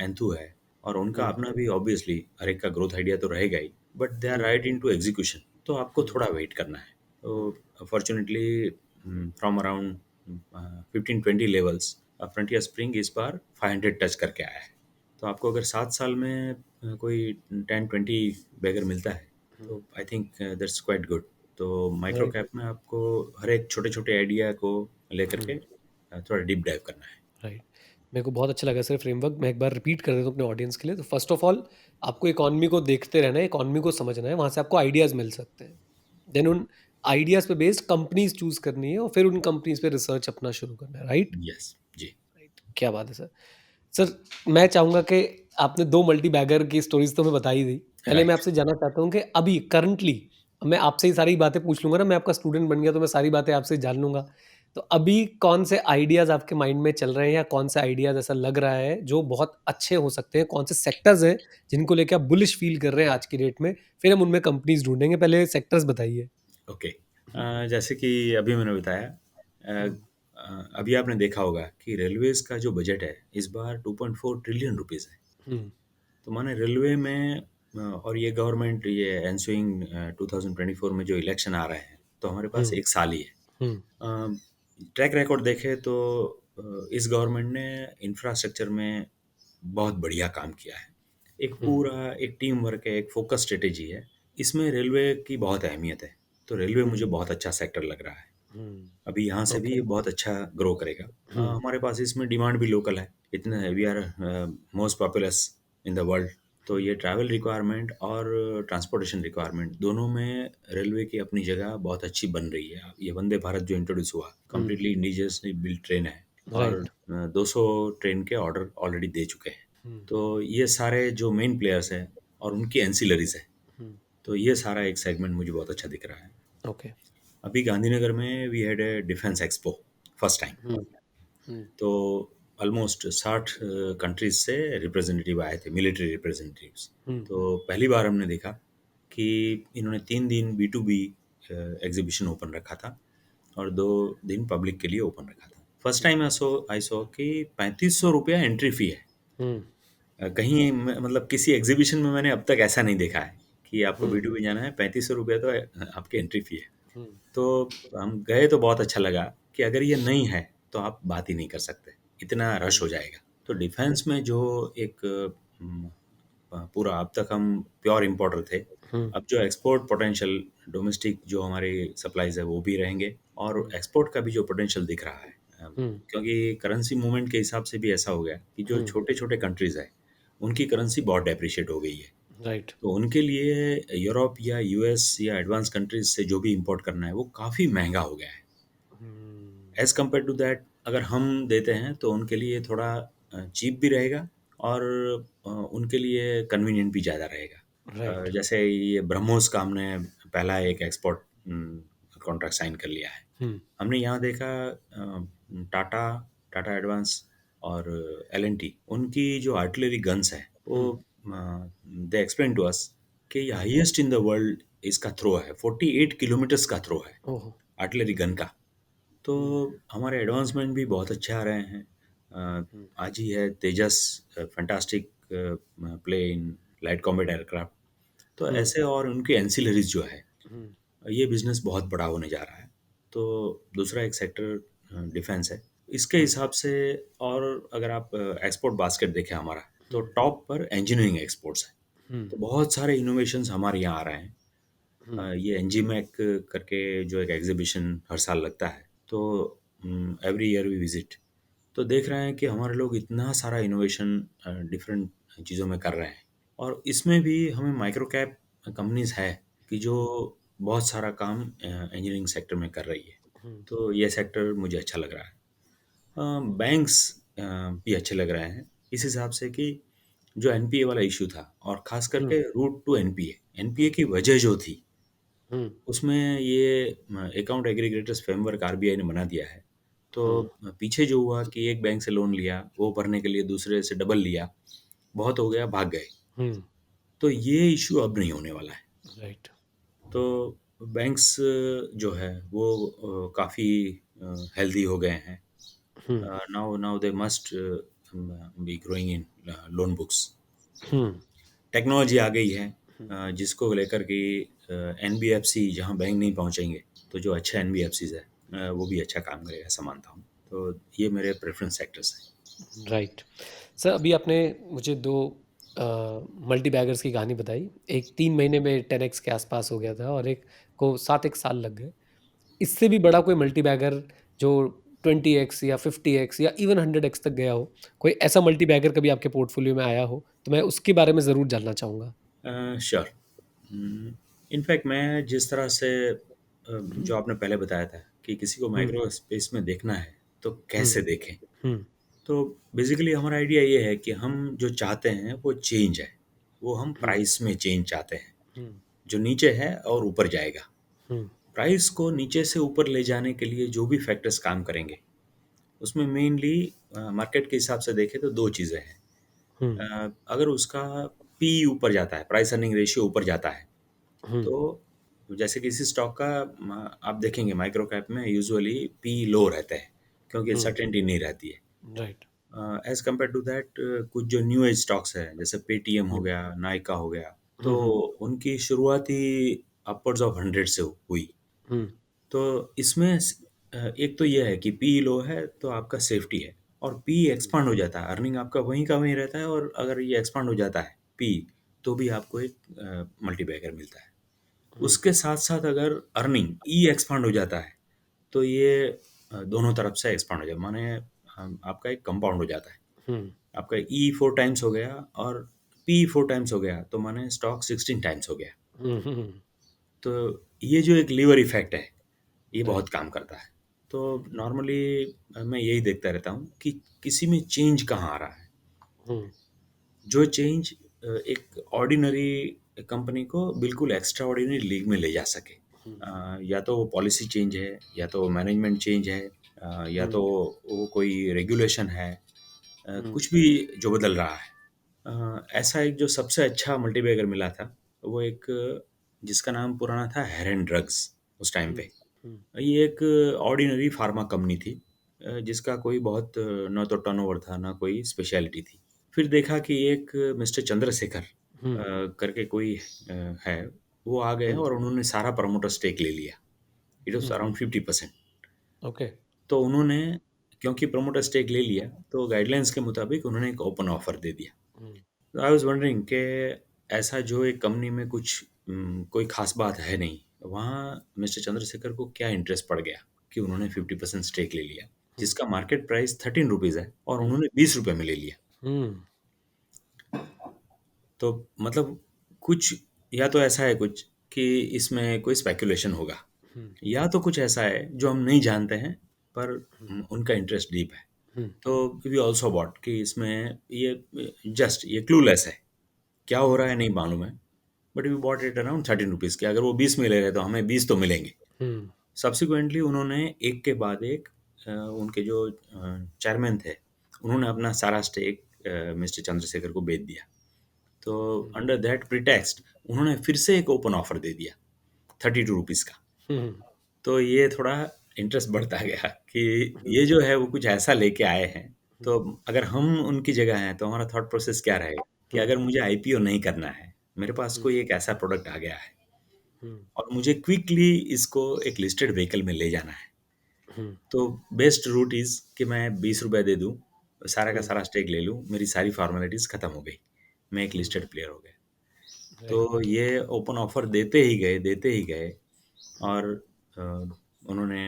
एंथु है और उनका हुँ, अपना भी ऑब्वियसली हर एक का ग्रोथ आइडिया तो रहेगा ही, but they are hmm, right into execution, तो आपको हुँ, थोड़ा वेट करना है। हुँ, तो fortunately from around 15-20 levels, Frontier Spring इस बार 500 टच करके आया है। तो आपको अगर 7 साल में कोई 10-20 बैगर मिलता है, हुँ, तो I think that's quite good. तो माइक्रो राइट। कैप में आपको हर एक छोटे-छोटे आइडिया को लेकर हुँ, के थोड़ा डीप डाइव करना है। राइट। मेरे को बहुत अच्छा लगा सर फ्रेमवर्क। मैं एक बार रिपीट कर देता हूँ अपने ऑडियंस के लिए। तो फर्स्ट ऑफ ऑल आपको इकॉनमी को देखते रहना है, इकॉनमी को समझना है, वहाँ से आपको आइडियाज़ मिल सकते हैं। देन उन आइडियाज़ पे बेस्ड कंपनीज़ चूज़ करनी है और फिर उन कंपनीज़ पे रिसर्च अपना शुरू करना है, राइट? यस, जी। राइट, क्या बात है सर। सर, मैं चाहूँगा कि आपने 2 मल्टी बैगर की स्टोरीज़ तो हमें बता ही दी। पहले मैं राइट, आपसे जानना चाहता हूँ कि अभी करंटली मैं आपसे ही सारी बातें पूछ लूँगा ना, मैं आपका स्टूडेंट बन गया तो मैं सारी बातें आपसे जान लूँगा। तो अभी कौन से आइडियाज़ आपके माइंड में चल रहे हैं या कौन सा आइडियाज़ ऐसा लग रहा है जो बहुत अच्छे हो सकते हैं? कौन से सेक्टर्स हैं जिनको लेके आप बुलिश फ़ील कर रहे हैं आज की डेट में? फिर हम उनमें कंपनीज़ ढूँढेंगे, पहले सेक्टर्स बताइए। ओके। हुँ, जैसे कि अभी मैंने बताया, हुँ, अभी आपने देखा होगा कि रेलवेज़ का जो बजट है, इस बार 2.4 ट्रिलियन रुपीज़ है। हुँ, तो माने रेलवे में और ये गवर्नमेंट ये एनसुइंग 2024 में जो इलेक्शन आ रहे हैं, तो हमारे पास हुँ, 1 साल ही है। हुँ, ट्रैक रिकॉर्ड देखें तो इस गवर्नमेंट ने इंफ्रास्ट्रक्चर में बहुत बढ़िया काम किया है। एक हुँ, पूरा एक टीम वर्क है, एक फ़ोकस स्ट्रैटेजी है। इसमें रेलवे की बहुत अहमियत है। तो रेलवे हुँ, मुझे बहुत अच्छा सेक्टर लग रहा है। हुँ, अभी यहाँ से भी ओके। ये बहुत अच्छा ग्रो करेगा। हुँ, हमारे पास इसमें डिमांड भी लोकल है। इतना we are most populous in the world. तो हुँ, ये ट्रैवल रिक्वायरमेंट और ट्रांसपोर्टेशन रिक्वायरमेंट दोनों में रेलवे की अपनी जगह बहुत अच्छी बन रही है। ये वंदे भारत जो इंट्रोड्यूस हुआ, हुँ, कंप्लीटली इंडिजियसली बिल्ट ट्रेन है और राइट। 200 ट्रेन के ऑर्डर ऑलरेडी दे चुके हैं। हुँ, तो ये सारे जो मेन प्लेयर्स हैं और उनकी एंसिलरीज़ हैं, हुँ, तो ये सारा एक सेगमेंट मुझे बहुत अच्छा दिख रहा है। ओके। अभी गांधीनगर में we had a defence expo first time. Hmm, हुँ, तो ऑलमोस्ट 60 कंट्रीज से रिप्रेजेंटेटिव आए थे, मिलिट्री रिप्रेजेंटेटिव्स। हुँ, तो पहली बार हमने देखा कि इन्होंने 3 दिन B to B exhibition open रखा था और 2 दिन पब्लिक के लिए ओपन रखा था। First hmm, time I saw कि 3500 रुपया एंट्री फी है। हुँ, कहीं मतलब किसी एग्जीबिशन में मैंने अब तक ऐसा नहीं देखा है कि आपको हुँ, बी टू बी जाना है, 3500 रुपया तो आपकी एंट्री फी है। हुँ, तो हम गए तो बहुत अच्छा लगा कि अगर ये नहीं है, तो आप बात ही नहीं कर सकते, इतना रश हुँ, हो जाएगा। तो डिफेंस में जो एक पूरा अब तक हम प्योर इम्पोर्टर थे, हुँ, अब जो एक्सपोर्ट पोटेंशियल डोमेस्टिक जो हमारी सप्लाईज़ है वो भी रहेंगे और एक्सपोर्ट का भी जो पोटेंशियल दिख रहा है, क्योंकि करेंसी मूवमेंट के हिसाब से भी ऐसा हो गया कि जो छोटे-छोटे कंट्रीज़ हैं, उनकी करेंसी बहुत डेप्रिशिएट हो गई है। राइट। तो उनके लिए यूरोप या यूएस या एडवांस कंट्रीज़ से जो भी इम्पोर्ट करना है, वो काफ़ी महँगा हो गया है। एज़ कम्पेयर टू दैट अगर हम देते हैं तो उनके लिए थोड़ा चीप भी रहेगा और उनके लिए कन्वीनिएंट भी ज़्यादा रहेगा। राइट। जैसे ये ब्रह्मोस का हमने पहला एक एक्सपोर्ट कॉन्ट्रैक्ट साइन कर लिया है। हमने यहाँ देखा टाटा, टाटा एडवांस और एल&टी उनकी जो आर्टिलरी गन्स है वो दे एक्सप्लेन टू अस कि हाईएस्ट इन द वर्ल्ड इसका थ्रो है, 48 किलोमीटर्स का थ्रो है ओह। आर्टिलरी गन का। तो हमारे एडवांसमेंट भी बहुत अच्छे आ रहे हैं। आज ही है Tejas, fantastic plane, light combat aircraft. तो ऐसे और उनके एंसिलरीज जो है, ये बिजनेस बहुत बड़ा होने जा रहा है। तो दूसरा एक सेक्टर डिफेंस है। इसके हिसाब से और अगर आप एक्सपोर्ट बास्केट देखें हमारा, तो टॉप पर इंजीनियरिंग एक्सपोर्ट्स है। तो बहुत सारे इनोवेशंस हमारे यहाँ आ रहे हैं। ये एनजीमैक करके जो एक एग्जीबिशन हर साल लगता है, तो एवरी ईयर वी विजिट। तो देख रहे हैं कि हमारे लोग इतना सारा इनोवेशन डिफरेंट चीज़ों में कर रहे हैं और इसमें भी हमें माइक्रो कैप कंपनीज है कि जो बहुत सारा काम इंजीनियरिंग सेक्टर में कर रही है। तो ये सेक्टर मुझे अच्छा लग रहा है। बैंक्स भी अच्छे लग रहे हैं इस हिसाब से कि जो एनपीए वाला इशू था और खास करके रूट टू एनपीए, एनपीए की वजह जो थी उसमें ये अकाउंट एग्रीगेटर्स फ्रेमवर्क आरबीआई ने बना दिया है। तो पीछे जो हुआ कि एक बैंक से लोन लिया, वो भरने के लिए दूसरे से डबल लिया, बहुत हो गया, भाग गए। तो ये इशू अब नहीं होने वाला है। राइट। तो बैंक्स जो है वो काफ़ी हेल्दी हो गए हैं। Now now they must be growing in loan books. Technology आ गई है जिसको लेकर कि एनबीएफसी जहाँ बैंक नहीं पहुँचेंगे, तो जो अच्छा एनबीएफसीज है वो भी अच्छा काम करेगा, ऐसा मानता हूँ। तो ये मेरे प्रेफरेंस सेक्टर्स हैं। राइट। सर, अभी आपने मुझे दो मल्टी बैगर्स की कहानी बताई। एक 3 महीने में 10x के आसपास हो गया था और एक को 7 साल लग गए। इससे भी बड़ा कोई मल्टी बैगर जो 20x या 50x या इवन 100x तक गया हो, कोई ऐसा मल्टी बैगर कभी आपके पोर्टफोलियो में आया हो, तो मैं उसके बारे में ज़रूर जानना चाहूँगा। श्योर। इनफैक्ट मैं जिस तरह से जो आपने पहले बताया था कि किसी को माइक्रो स्पेस में देखना है तो कैसे देखें, तो बेसिकली हमारा आइडिया ये है कि हम जो चाहते हैं वो चेंज है। वो हम प्राइस में चेंज चाहते हैं, जो नीचे है और ऊपर जाएगा। प्राइस को नीचे से ऊपर ले जाने के लिए जो भी फैक्टर्स काम करेंगे, उसमें मेनली मार्केट के हिसाब से देखें तो दो चीज़ें हैं। अगर उसका पी ऊपर जाता है, प्राइस अर्निंग रेशियो ऊपर जाता है, तो जैसे किसी स्टॉक का आप देखेंगे माइक्रो कैप में यूजुअली पी लो रहता है क्योंकि सर्टेनिटी नहीं रहती है। Right. As compare to that कुछ जो न्यू एज स्टॉक्स है जैसे पेटीएम हो गया, नायका हो गया, तो उनकी शुरुआत ही अपवर्ड्स ऑफ 100 से हुई। तो इसमें एक तो ये है कि पी लो है तो आपका सेफ्टी है और पी एक्सपांड हो जाता है, अर्निंग आपका वहीं का वहीं रहता है और अगर ये एक्सपांड हो जाता है पी, तो भी आपको एक मल्टीबैगर मिलता है। उसके साथ साथ अगर अर्निंग ई एक्सपांड हो जाता है तो ये दोनों तरफ से एक्सपांड हो जाए, माने आपका एक कंपाउंड हो जाता है। आपका ई 4 टाइम्स हो गया और पी 4 टाइम्स हो गया, तो माने स्टॉक 16 टाइम्स हो गया। तो ये जो एक लीवर इफेक्ट है, ये बहुत काम करता है। तो नॉर्मली मैं यही देखता रहता हूँ कि किसी में चेंज कहाँ आ रहा है। जो चेंज एक ऑर्डिनरी कंपनी को बिल्कुल एक्स्ट्रा ऑर्डिनरी लीग में ले जा सके। या तो वो पॉलिसी चेंज है, या तो मैनेजमेंट चेंज है, या तो वो कोई रेगुलेशन है, कुछ भी जो बदल रहा है। ऐसा एक जो सबसे अच्छा मल्टीबैगर मिला था, वो एक जिसका नाम पुराना था हेरेन ड्रग्स उस टाइम पे। ये एक ऑर्डिनरी फार्मा कंपनी थी जिसका कोई बहुत ना तो टर्नओवर था ना कोई स्पेशलिटी थी। फिर देखा कि एक मिस्टर चंद्रशेखर करके कोई है, वो आ गए और उन्होंने सारा प्रमोटर स्टेक ले लिया। It was around 50%। ओके। तो उन्होंने क्योंकि प्रमोटर स्टेक ले लिया तो गाइडलाइंस के मुताबिक उन्होंने एक ओपन ऑफर दे दिया। तो आई वाज वंडरिंग कि ऐसा जो एक कंपनी में कुछ कोई खास बात है नहीं, वहाँ मिस्टर चंद्रशेखर को क्या इंटरेस्ट पड़ गया कि उन्होंने 50% स्टेक ले लिया, हुँ, जिसका मार्केट प्राइस 13 रुपीज़ है और हुँ, उन्होंने 20 रुपए में ले लिया। हुँ, तो मतलब कुछ या तो ऐसा है कुछ कि इसमें कोई स्पेकुलेशन होगा, हुँ, या तो कुछ ऐसा है जो हम नहीं जानते हैं पर हुँ, उनका इंटरेस्ट डीप है। हुँ, तो वी आल्सो बॉट कि इसमें ये क्लूलेस है, क्या हो रहा है नहीं मालूम है, but we bought it around 13 rupees के। अगर वो 20 में ले रहे तो हमें 20 तो मिलेंगे। हुँ, सब्सिक्वेंटली उन्होंने एक के बाद एक उनके जो चेयरमैन थे, उन्होंने अपना सारा स्टेक मिस्टर चंद्रशेखर को बेच दिया। तो अंडर दैट प्रिटेक्स्ट उन्होंने फिर से एक ओपन ऑफर दे दिया 32 रुपीज़ का। हुँ, तो ये थोड़ा इंटरेस्ट बढ़ता गया कि ये जो है वो कुछ ऐसा लेके आए हैं। तो अगर हम उनकी जगह हैं तो हमारा थॉट प्रोसेस क्या रहेगा कि हुँ, अगर मुझे आईपीओ नहीं करना है, मेरे पास हुँ, कोई एक ऐसा प्रोडक्ट आ गया है हुँ, और मुझे क्विकली इसको एक लिस्टेड व्हीकल में ले जाना है, हुँ, तो बेस्ट रूट इज़ कि मैं 20 रुपए दे दूँ, सारा का हुँ, सारा स्टेक ले लूँ, मेरी सारी फॉर्मेलिटीज़ खत्म हो गई, मैं एक हुँ, लिस्टेड प्लेयर हो गया। तो राइट। ये ओपन ऑफर देते ही गए और अ, उन्होंने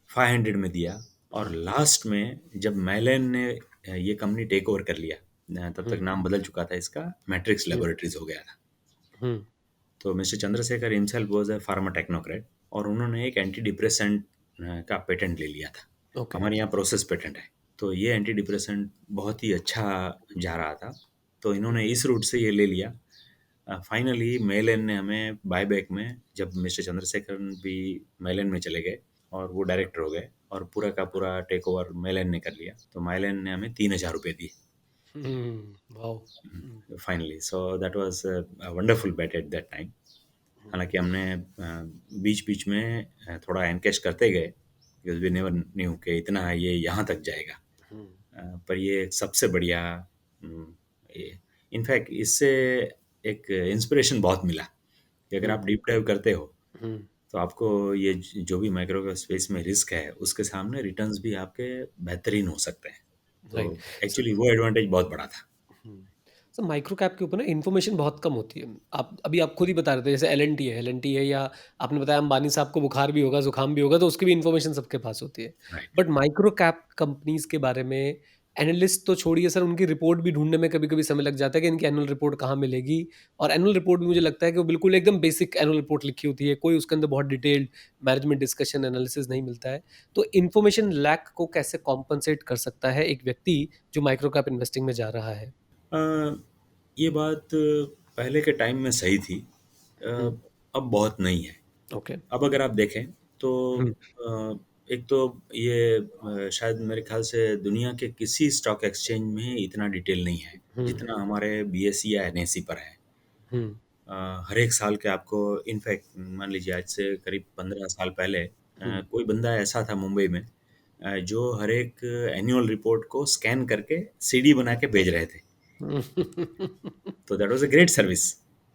500 में दिया और हुँ, लास्ट में जब मैलेन ने ये कंपनी टेक ओवर कर लिया, तब तक हुँ, नाम बदल चुका था इसका, मैट्रिक्स हुँ, लैबोरेटरीज़ हो गया था। हुँ, तो mister Chandrashekhar himself was a pharma technocrat और उन्होंने एक एंटी डिप्रेसेंट का पेटेंट ले लिया था। ओके। हमारे यहाँ प्रोसेस पेटेंट है। तो ये एंटी डिप्रेसेंट बहुत ही अच्छा जा रहा था, तो हुँ, इन्होंने इस रूट से ये ले लिया। फाइनली मेलन ने हमें बायबैक में, जब मिस्टर चंद्रशेखर भी मेलन में चले गए और वो डायरेक्टर हो गए और पूरा का पूरा टेक ओवर मेलन ने कर लिया, तो मेलन ने हमें 3000 रुपये दिए hmm, wow! Hmm, finally. So that was a wonderful bet at that time. हालांकि हमने बीच बीच में थोड़ा एनकैश करते गए बिकॉज वी नेवर न्यू कि इतना ये यहाँ तक जाएगा। हुँ, पर ये सबसे बढ़िया, इनफैक्ट इससे एक इंस्पिरेशन बहुत मिला कि अगर हुँ, आप डीप डाइव करते हो हुँ, तो आपको ये जो भी माइक्रो स्पेस में रिस्क है उसके सामने रिटर्न्स भी आपके बेहतरीन हो सकते हैं। तो राइट। सो एक्चुअली वो एडवांटेज बहुत बड़ा था। हुँ। सर माइक्रो कैप के ऊपर ना इन्फॉर्मेशन बहुत कम होती है। आप खुद ही बता रहे थे जैसे एल एंड टी है या आपने बताया अंबानी साहब को बुखार भी होगा, ज़ुकाम भी होगा तो उसकी भी इन्फॉर्मेशन सबके पास होती है। Right. But micro cap companies के बारे में एनालिस्ट तो छोड़िए सर उनकी रिपोर्ट भी ढूँढने में कभी-कभी समय लग जाता है कि इनकी एनुअल रिपोर्ट कहाँ मिलेगी और एनुअल रिपोर्ट भी मुझे लगता है कि वो बिल्कुल एकदम बेसिक एनुअल रिपोर्ट लिखी होती है। कोई उसके अंदर बहुत डिटेल्ड मैनेजमेंट डिस्कशन एनालिसिस नहीं मिलता है। तो इन्फॉर्मेशन लैक को कैसे कॉम्पेंसेट कर सकता है एक व्यक्ति जो माइक्रो कैप इन्वेस्टिंग में जा रहा है? अ, ये बात पहले के टाइम में सही थी, हुँ, अब बहुत नहीं है। ओके। अब अगर आप देखें तो हुँ, एक तो ये शायद मेरे ख्याल से दुनिया के किसी स्टॉक एक्सचेंज में इतना डिटेल नहीं है हुँ, जितना हमारे बीएसई या एनएसई पर है। हुँ, हर एक साल के आपको, इनफैक्ट मान लीजिए आज से करीब 15 साल पहले हुँ। कोई बंदा ऐसा था मुंबई में जो हर एक एनुअल रिपोर्ट को स्कैन करके सीडी बना के भेज रहे थे। तो that was a great service.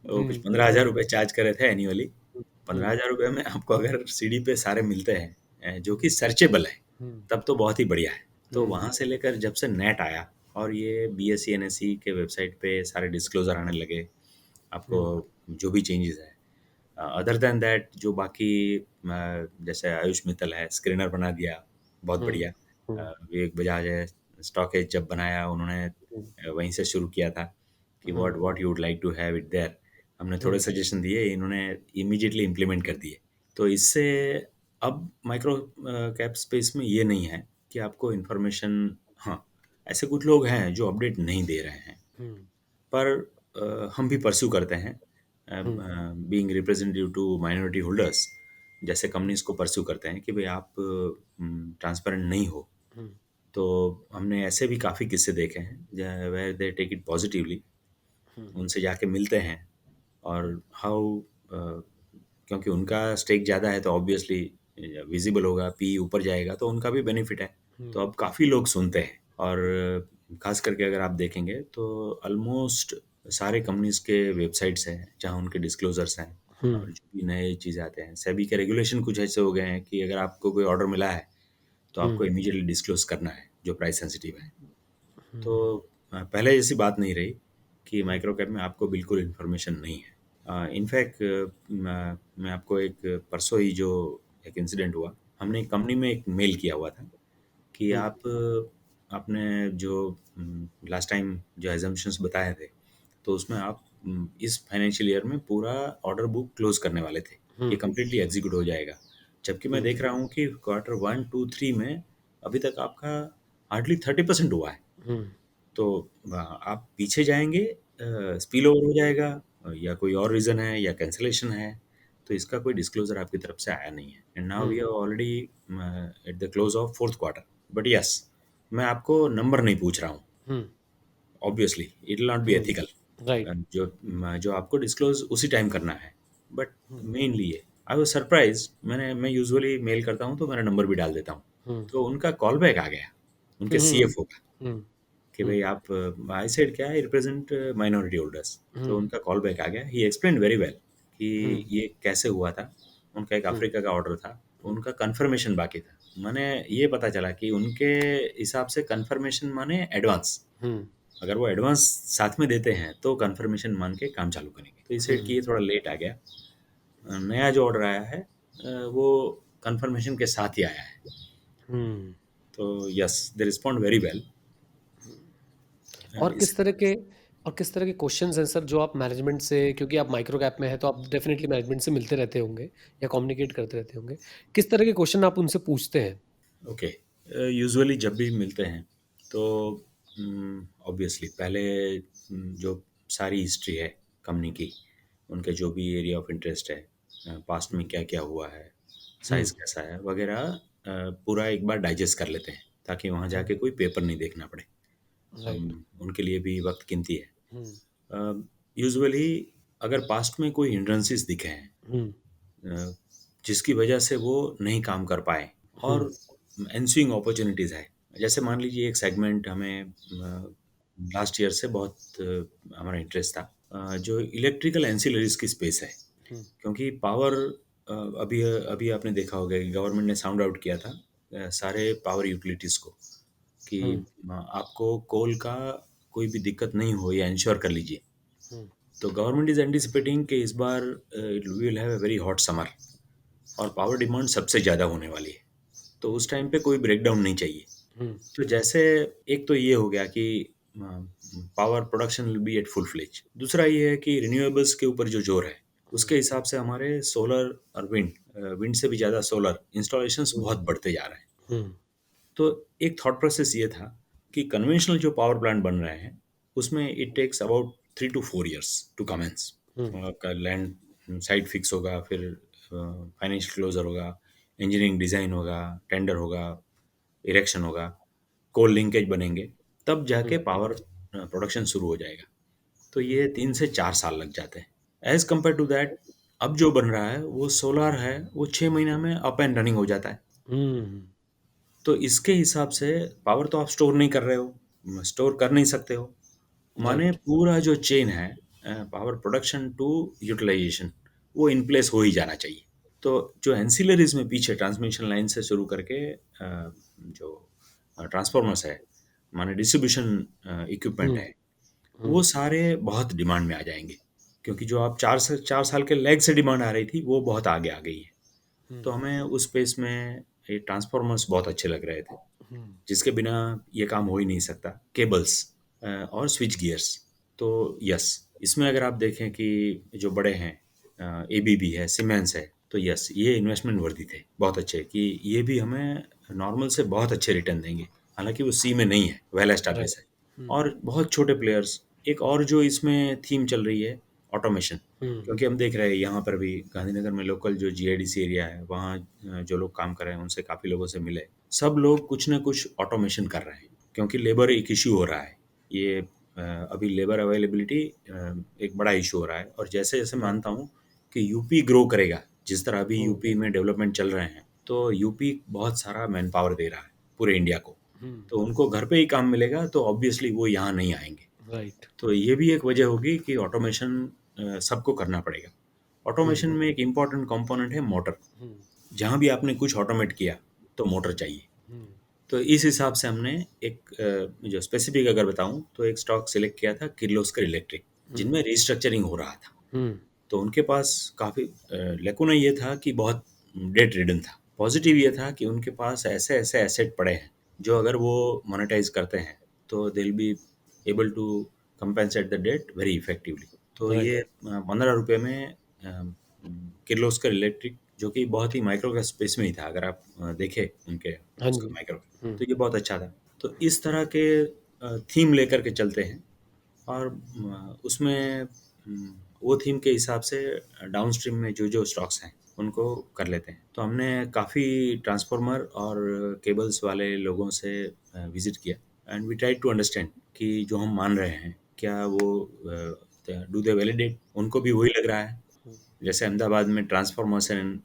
वो कुछ हुँ, 15,000 रुपए चार्ज कर रहे थे एनुअली। हुँ, 15,000 रुपए में आपको अगर सीडी पे सारे मिलते हैं जो कि सर्चेबल है, हुँ, तब तो बहुत ही बढ़िया है। तो हुँ, वहाँ से लेकर जब से नेट आया और ये बीएसई एनएसई के वेबसाइट पे सारे डिस्क्लोजर आने लगे, आपको हुँ, जो भी चेंजेस है, अदर देन दैट जो बाकी जैसे आयुष मित्तल है स्क्रीनर बना दिया, बहुत हुँ, बढ़िया। हुँ, विवेक बजाज है, स्टॉक एज जब बनाया उन्होंने हुँ, वहीं से शुरू किया था कि hmm, what what you would like to have it there. हमने थोड़े हुँ, सजेशन दिए, इन्होंने इमीडिएटली इम्प्लीमेंट कर दिए। तो इससे अब माइक्रो कैप स्पेस में ये नहीं है कि आपको इन्फॉर्मेशन, हाँ, ऐसे कुछ लोग हैं जो अपडेट नहीं दे रहे हैं, हुँ, पर हम भी परस्यू करते हैं hmm, being representative to minority holders. जैसे कंपनीज को परस्यू करते हैं कि भाई आप ट्रांसपेरेंट नहीं हो। हुँ, तो हमने ऐसे भी काफ़ी किस्से देखे हैं where they take it positively, hmm, उनसे जाके मिलते हैं और हाउ, क्योंकि उनका स्टेक ज़्यादा है तो ऑब्वियसली विजिबल होगा, पी ऊपर जाएगा तो उनका भी बेनिफिट है। हुँ, तो अब काफ़ी लोग सुनते हैं और खास करके अगर आप देखेंगे तो ऑलमोस्ट सारे कंपनीज के वेबसाइट्स हैं जहाँ उनके डिस्क्लोजर्स हैं हुँ, और जो भी नए चीज़ आते हैं। सेबी के रेगुलेशन कुछ ऐसे हो गए हैं कि अगर आपको कोई ऑर्डर मिला है तो हुँ, आपको इमीडिएटली डिस्क्लोज करना है जो प्राइस सेंसिटिव है। तो हुँ, पहले जैसी बात नहीं रही कि हुँ, माइक्रो कैप में आपको बिल्कुल इन्फॉर्मेशन नहीं है। इनफैक्ट मैं आपको एक परसों ही जो एक इंसिडेंट हुआ, हमने कंपनी में एक मेल किया हुआ था कि हुँ, आप आपने जो लास्ट टाइम जो एजम्पशंस बताए थे, तो उसमें आप इस फाइनेंशियल ईयर में पूरा ऑर्डर बुक क्लोज करने वाले थे। ये हुँ, कंप्लीटली एग्जीक्यूट हो जाएगा। जबकि मैं हुँ, देख रहा हूँ कि क्वार्टर 1, 2, 3 में अभी तक आपका हार्डली 30% हुआ है। हुँ, तो आप पीछे जाएँगे, स्पिल ओवर हो जाएगा, या कोई और रीज़न है या कैंसलेशन है, तो इसका कोई डिस्क्लोज़र आपकी तरफ से आया नहीं है। And now we um, are already at the close of 4th quarter. But yes, मैं आपको नंबर नहीं पूछ रहा हूँ। Um, obviously it will not be um, ethical. Right. जो आपको डिस्क्लोज़ उसी टाइम करना है। बट हुँ, मेनली ये, आई वाज़ सरप्राइज़्ड। मैं यूजुअली मेल करता हूँ तो मेरा नंबर भी डाल देता हूँ। हुँ, तो उनका कॉल बैक आ गया, उनके हुँ, सीएफओ का। हुँ, कि हुँ, भाई आप, आई सेड क्या, आई रिप्रेजेंट माइनॉरिटी होल्डर्स। तो हुँ, उनका कॉल बैक आ गया, ही एक्सप्लेन्ड वेरी वेल कि हुँ, ये कैसे हुआ था। उनका एक हुँ, अफ्रीका का ऑर्डर था, हुँ, उनका कन्फर्मेशन बाकी था। माने ये पता चला कि उनके हिसाब से कन्फर्मेशन माने एडवांस। हुँ, अगर वो एडवांस साथ में देते हैं तो कन्फर्मेशन मान के काम चालू करेंगे। तो इस साइड की हुँ, ये थोड़ा लेट आ गया। नया जो ऑर्डर आया है, वो कन्फर्मेशन के साथ ही आया है। हुँ, तो yes, they respond very well. और इस किस तरह के क्वेश्चंस हैं सर जो आप मैनेजमेंट से, क्योंकि आप माइक्रो कैप में हैं तो आप डेफ़िनिटली मैनेजमेंट से मिलते रहते होंगे या कम्युनिकेट करते रहते होंगे। किस तरह के क्वेश्चन आप उनसे पूछते हैं? ओके, यूजुअली जब भी मिलते हैं तो ऑब्वियसली पहले जो सारी हिस्ट्री है कंपनी की, उनके जो भी एरिया ऑफ इंटरेस्ट है, पास्ट में हुँ, क्या क्या हुआ है, हुँ, साइज कैसा है वगैरह, पूरा एक बार डाइजेस्ट कर लेते हैं ताकि वहाँ हुँ, जाके कोई पेपर नहीं देखना पड़े। राइट। उनके लिए भी वक्त कीमती है। हुँ, यूजुअली अगर पास्ट में कोई हिंड्रेंसेस दिखे हैं, हुँ, अ, जिसकी वजह से वो नहीं काम कर पाए, हुँ, और एनस्विंग अपॉर्चुनिटीज़ है। जैसे मान लीजिए एक सेगमेंट हमें लास्ट ईयर से बहुत हमारा इंटरेस्ट था, जो इलेक्ट्रिकल एंसिलरीज़ की स्पेस है। हुँ, क्योंकि पावर, अभी अभी आपने देखा होगा कि गवर्नमेंट ने साउंड आउट किया था सारे पावर यूटिलिटीज़ को कि हुँ, आपको कोल का कोई भी दिक्कत नहीं हो, ये इंश्योर कर लीजिए। हुँ, तो गवर्नमेंट इज़ एंटिसिपेटिंग कि इस बार we will have a very hot summer और पावर डिमांड सबसे ज़्यादा होने वाली है। तो उस टाइम पे कोई ब्रेकडाउन नहीं चाहिए। हुँ, तो जैसे एक तो ये हो गया कि power production will be at full fledge. दूसरा ये है कि रिन्यूएबल्स के ऊपर जो ज़ोर है, हुँ, उसके हिसाब से हमारे सोलर और विंड, विंड से भी ज़्यादा सोलर इंस्टॉलेशंस हुँ, बहुत बढ़ते जा रहे हैं। हुँ, तो एक थॉट प्रोसेस ये था कि कन्वेंशनल जो पावर प्लांट बन रहे हैं, उसमें it takes about 3 to 4 years to commence. हुँ, आपका लैंड साइट फिक्स होगा, फिर फाइनेंशियल क्लोज़र होगा, इंजीनियरिंग डिज़ाइन होगा, टेंडर होगा, इरेक्शन होगा, कोल लिंकेज बनेंगे, तब जाके हुँ, पावर प्रोडक्शन शुरू हो जाएगा। तो ये 3 से 4 साल लग जाते हैं। एज़ कम्पेयर टू दैट, अब जो बन रहा है वो सोलर है, वो 6 महीना में अप एंड रनिंग हो जाता है। हुँ, तो इसके हिसाब से पावर तो आप स्टोर नहीं कर रहे हो, स्टोर कर नहीं सकते हो। माने राइट। पूरा जो चेन है, पावर प्रोडक्शन टू यूटिलाइजेशन, वो इन प्लेस हो ही जाना चाहिए। तो जो एंसिलरीज में पीछे ट्रांसमिशन लाइन से शुरू करके जो ट्रांसफॉर्मर्स है, माने डिस्ट्रीब्यूशन इक्विपमेंट हुँ, है, हुँ, वो सारे बहुत डिमांड में आ जाएंगे। क्योंकि जो आप 4 साल के लैग से डिमांड आ रही थी, वो बहुत आगे आ गई है। हुँ, तो हमें उस स्पेस में ये ट्रांसफॉर्मर्स बहुत अच्छे लग रहे थे, हुँ, जिसके बिना ये काम हो ही नहीं सकता। केबल्स और स्विच गियर्स। तो यस, इसमें अगर आप देखें कि जो बड़े हैं, एबीबी है, सीमेंस है, तो यस, ये इन्वेस्टमेंट वर्दी थे, बहुत अच्छे, कि ये भी हमें नॉर्मल से बहुत अच्छे रिटर्न देंगे। हालांकि वो सी में नहीं है, वेल राइट। एस्टैब्लिश है। हुँ, और बहुत छोटे प्लेयर्स। एक और जो इसमें थीम चल रही है, ऑटोमेशन। हुँ, क्योंकि हम देख रहे हैं यहाँ पर भी गांधीनगर में लोकल जो जीआईडीसी एरिया है, वहाँ जो लोग काम कर रहे हैं, उनसे काफ़ी लोगों से मिले। सब लोग कुछ ना कुछ ऑटोमेशन कर रहे हैं, क्योंकि लेबर एक इश्यू हो रहा है। ये अभी लेबर अवेलेबिलिटी एक बड़ा इश्यू हो रहा है। और जैसे जैसे हुँ, मानता हूँ कि यूपी ग्रो करेगा, जिस तरह अभी हुँ, यूपी में डेवलपमेंट चल रहे हैं, तो यूपी बहुत सारा मैन पावर दे रहा है पूरे इंडिया को। हुँ, तो उनको घर पे ही काम मिलेगा, तो ऑब्वियसली वो यहाँ नहीं आएंगे। राइट। तो ये भी एक वजह होगी कि ऑटोमेशन सबको करना पड़ेगा। हुँ, ऑटोमेशन में एक इम्पॉर्टेंट कंपोनेंट है मोटर। हुँ, जहाँ भी आपने कुछ ऑटोमेट किया, तो मोटर चाहिए। हुँ, तो इस हिसाब से हमने एक जो स्पेसिफिक अगर बताऊँ, तो एक स्टॉक सिलेक्ट किया था किर्लोस्कर इलेक्ट्रिक, हुँ, जिनमें रिस्ट्रक्चरिंग हो रहा था। हुँ, तो उनके पास काफ़ी लेकुना ये था कि बहुत डेट रिडन था। पॉजिटिव ये था कि उनके पास ऐसे-ऐसे एसेट पड़े हैं, जो अगर वो मोनेटाइज़ करते हैं, तो they will be able to compensate the debt very effectively. तो राइट। ये ₹15 में किर्लोस्कर इलेक्ट्रिक, जो कि बहुत ही माइक्रो कैप स्पेस में ही था, अगर आप देखें उनके हाँ उसका जी। माइक्रो, हुँ, तो ये बहुत अच्छा था। तो इस तरह के थीम लेकर के चलते हैं, और उसमें वो थीम के हिसाब से डाउनस्ट्रीम में जो स्टॉक्स हैं उनको कर लेते हैं। तो हमने काफ़ी ट्रांसफार्मर और केबल्स वाले लोगों से विजिट किया, and we try to understand कि जो हम मान रहे हैं क्या वो डू दे वैलिडेट, उनको भी वही लग रहा है। हुँ, जैसे अहमदाबाद में transformers and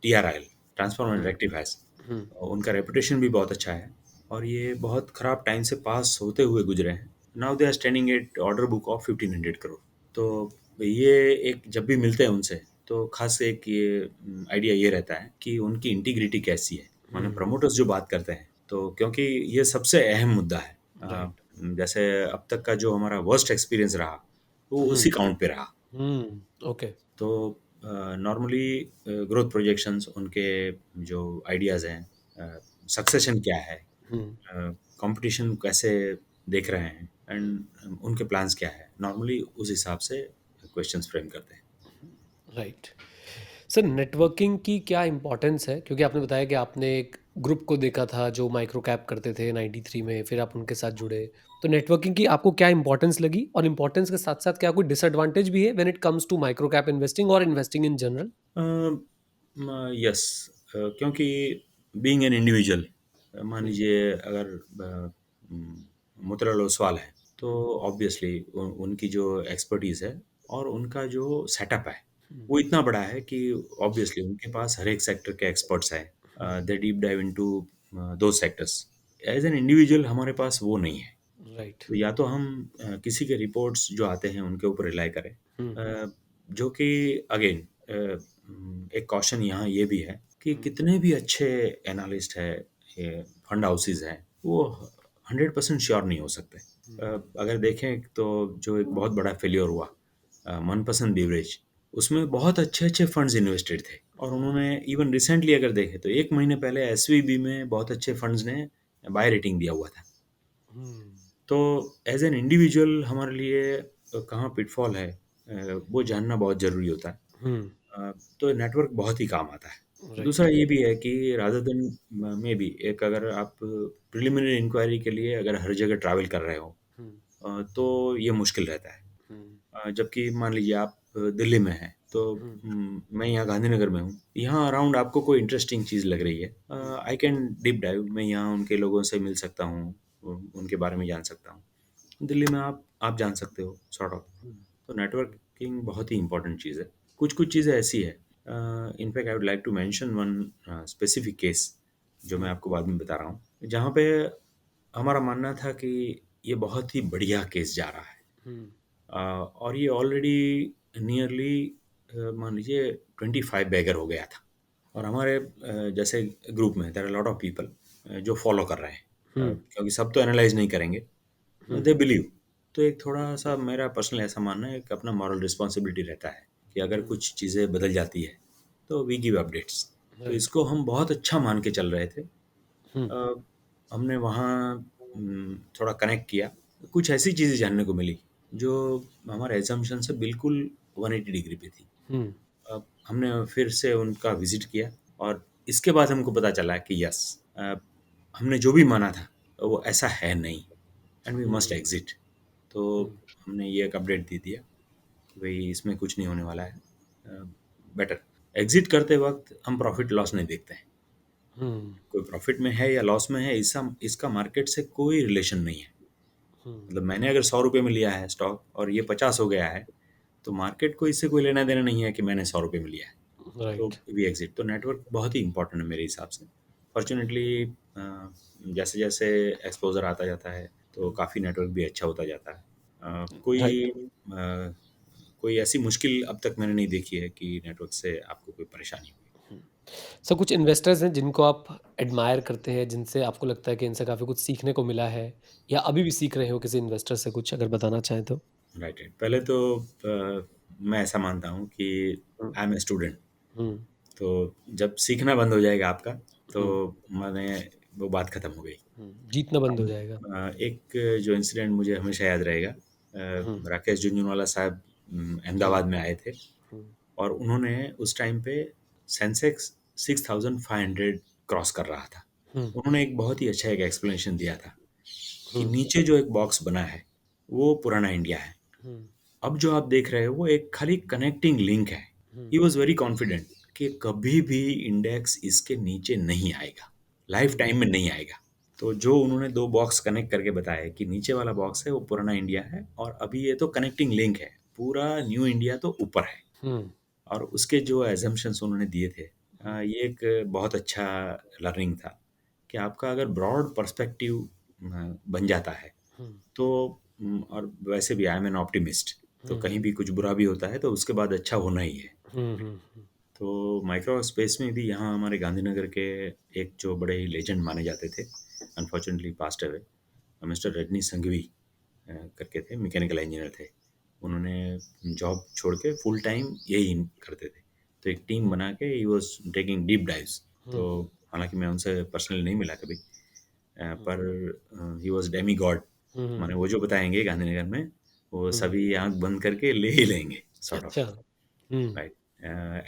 TRIL, transformer and um, rectifiers, हुँ, उनका रेपुटेशन भी बहुत अच्छा है, और ये बहुत खराब टाइम से पास होते हुए गुजरे हैं। Now they are standing at order book of 1500 crore. तो ये एक जब भी मिलते हैं उनसे, तो खास एक ये आइडिया ये रहता है कि उनकी इंटीग्रिटी कैसी है, माने हुँ, प्रमोटर्स जो बात करते हैं, तो क्योंकि ये सबसे अहम मुद्दा है। राइट। जैसे अब तक का जो हमारा वर्स्ट एक्सपीरियंस रहा, वो हुँ, उसी काउंट पे रहा। हुँ, ओके। तो नॉर्मली ग्रोथ प्रोजेक्शंस, उनके जो आइडियाज़ हैं, सक्सेशन क्या है, हुँ, कंपटीशन कैसे देख रहे हैं, एंड उनके प्लान्स क्या है, नॉर्मली उस हिसाब से क्वेश्चंस फ्रेम करते हैं। राइट। सर नेटवर्किंग की क्या इम्पोर्टेंस है? क्योंकि आपने बताया कि आपने एक ग्रुप को देखा था जो माइक्रो कैप करते थे 93 में, फिर आप उनके साथ जुड़े। तो नेटवर्किंग की आपको क्या इम्पोर्टेंस लगी? और इम्पोर्टेंस के साथ-साथ क्या कोई डिसएडवांटेज भी है when it comes to micro cap investing और इन्वेस्टिंग इन जनरल? यस, क्योंकि बीइंग एन इंडिविजुअल, मान हुँ, लीजिए अगर मोतीलाल ओसवाल है, तो हुँ, ऑब्वियसली उनकी जो एक्सपर्टीज़ है और उनका जो सेटअप है, हुँ, वो इतना बड़ा है कि ऑब्वियसली उनके पास हर एक सेक्टर के एक्सपर्ट्स हैं। Um, they deep dive into those sectors. As an individual हमारे पास वो नहीं है। राइट। तो या तो हम किसी के रिपोर्ट्स जो आते हैं उनके ऊपर रिलाई करें, हुँ, जो कि अगेन एक कॉशन यहाँ ये भी है कि हुँ, कितने भी अच्छे एनालिस्ट है, ये फंड हाउसेस हैं, वो 100% श्योर नहीं हो सकते। हुँ, अगर देखें तो जो एक बहुत बड़ा फेलियर हुआ, मनपसंद बेवरेज, उसमें बहुत अच्छे अच्छे फंड्स इन्वेस्टेड थे, और हुँ, उन्होंने इवन रिसेंटली अगर देखें तो 1 महीने पहले SVB में बहुत अच्छे फंड्स ने बाय रेटिंग दिया हुआ था। हुँ, तो एज़ एन इंडिविजुअल हमारे लिए कहाँ पिटफॉल है, वो जानना बहुत ज़रूरी होता है। हुँ, तो नेटवर्क बहुत ही काम आता है। राइट। दूसरा ये भी है कि रादर देन मे बी एक, अगर आप प्रिलिमिनरी इंक्वायरी के लिए अगर हर जगह ट्रैवल कर रहे हो, हुँ, तो ये मुश्किल रहता है। हुँ, जबकि मान लीजिए आप दिल्ली में हैं, तो हुँ, मैं यहाँ गांधीनगर में हूँ। यहाँ अराउंड आपको कोई इंटरेस्टिंग चीज़ लग रही है, हुँ, आई कैन डीप डाइव, मैं यहाँ उनके लोगों से मिल सकता हूँ, उनके बारे में जान सकता हूँ। दिल्ली में आप जान सकते हो सॉर्ट ऑफ। हुँ, तो नेटवर्किंग बहुत ही इम्पोर्टेंट चीज़ है। कुछ-कुछ चीज़ें ऐसी है, in fact I would like to mention one specific case, जो मैं हुँ, आपको बाद में बता रहा हूँ। जहाँ पे हमारा मानना था कि ये बहुत ही बढ़िया केस जा रहा है। हुँ, और ये ऑलरेडी नियरली मान लीजिए 25 बैगर हो गया था, और हमारे जैसे ग्रुप में there are lot of people जो फॉलो कर रहे हैं, हुँ, क्योंकि सब तो एनालाइज नहीं करेंगे, हुँ, दे बिलीव। तो एक थोड़ा-सा मेरा पर्सनल ऐसा मानना है, एक अपना मॉरल रिस्पॉन्सिबिलिटी रहता है कि अगर हुँ, कुछ चीज़ें बदल जाती है, तो वी गिव अपडेट्स। तो राइट। इसको हम बहुत अच्छा मान के चल रहे थे। हुँ, अ, हमने वहाँ थोड़ा कनेक्ट किया, कुछ ऐसी चीज़ें जानने को मिली, जो हमारे असम्पशन से बिल्कुल 180 डिग्री पे थी। हुँ, हमने फिर से उनका विज़िट किया, और इसके बाद हमको पता चला कि यस, हमने जो भी माना था, वो ऐसा है नहीं, and we must um, exit. तो हुँ, हमने ये एक अपडेट दे दिया कि भई इसमें कुछ नहीं होने वाला है। अ, बेटर एग्ज़िट करते वक़्त हम प्रॉफ़िट लॉस नहीं देखते हैं। हुँ, कोई प्रॉफ़िट में है या लॉस में है, इसका इसका मार्केट से कोई रिलेशन नहीं है। हुँ, मतलब मैंने अगर ₹100 में लिया है स्टॉक और ये 50 हो गया है, तो मार्केट को इससे कोई लेना-देना नहीं है कि मैंने ₹100 में लिया है। तो राइट। We exit. तो नेटवर्क बहुत ही इम्पोर्टेंट है मेरे हिसाब से। फ़ॉर्च्यूनेटली जैसे-जैसे एक्सपोज़र आता जाता है, तो हुँ, काफ़ी नेटवर्क भी अच्छा होता जाता है। राइट। कोई ऐसी मुश्किल अब तक मैंने नहीं देखी है कि नेटवर्क से आपको कोई परेशानी हुई। हुँ। सर कुछ इन्वेस्टर्स हैं जिनको आप एडमायर करते हैं, जिनसे आपको लगता है कि इनसे काफ़ी कुछ सीखने को मिला है या अभी भी सीख रहे हो किसी इन्वेस्टर से कुछ अगर बताना चाहें तो? Right, right. पहले तो मैं ऐसा मानता हूँ कि हुँ, आई एम अ स्टूडेंट। हुँ, तो जब सीखना बंद हो जाएगा आपका, तो हुँ, माने वो बात खत्म हो गई। जीतना बंद हो अब जाएगा। एक जो इंसिडेंट मुझे हमेशा याद रहेगा, हुँ, राकेश झुनझुनवाला साहब हुँ, अहमदाबाद में आए थे, हुँ, और उन्होंने उस टाइम पे सेंसेक्स 6500 क्रॉस कर रहा था। हुँ, उन्होंने एक बहुत ही अच्छा एक एक्सप्लेनेशन दिया था कि हुँ, नीचे जो एक बॉक्स बना है, वो पुराना इंडिया है। हुँ, अब जो आप देख रहे हो वो एक खाली कनेक्टिंग लिंक है। हुँ, ही वॉज वेरी कॉन्फिडेंट कि कभी भी इंडेक्स इसके नीचे नहीं आएगा, लाइफ हुँ, टाइम में नहीं आएगा। तो जो उन्होंने दो बॉक्स कनेक्ट करके बताया कि नीचे वाला बॉक्स है वो पुराना इंडिया है, और अभी ये तो कनेक्टिंग लिंक है, पूरा न्यू इंडिया तो ऊपर है। हुँ, और उसके जो एजम्पशंस उन्होंने दिए थे, हुँ, ये एक बहुत अच्छा लर्निंग था कि आपका अगर ब्रॉड पर्सपेक्टिव बन जाता है, हुँ, तो और वैसे भी आई एम एन ऑप्टिमिस्ट, तो हुँ, कहीं भी कुछ बुरा भी होता है तो उसके बाद अच्छा होना ही है। हुँ, हुँ, हुँ, तो माइक्रो स्पेस में भी यहाँ हमारे गांधीनगर के एक जो बड़े ही लेजेंड माने जाते थे, unfortunately passed away, mister Rajni Sanghvi करके थे, मैकेनिकल इंजीनियर थे। उन्होंने जॉब छोड़ के फुल टाइम यही करते थे। तो एक टीम हुँ, बना के he was taking deep dives. तो हुँ, हालांकि मैं उनसे पर्सनली नहीं मिला कभी, हुँ, पर ही वाज डेमी गॉड। हुँ, हुँ, माने वो जो बताएंगे गांधीनगर में, वो हुँ, सभी आंख बंद करके ले ही लेंगे, सॉर्ट ऑफ। अच्छा, हुँ, राइट।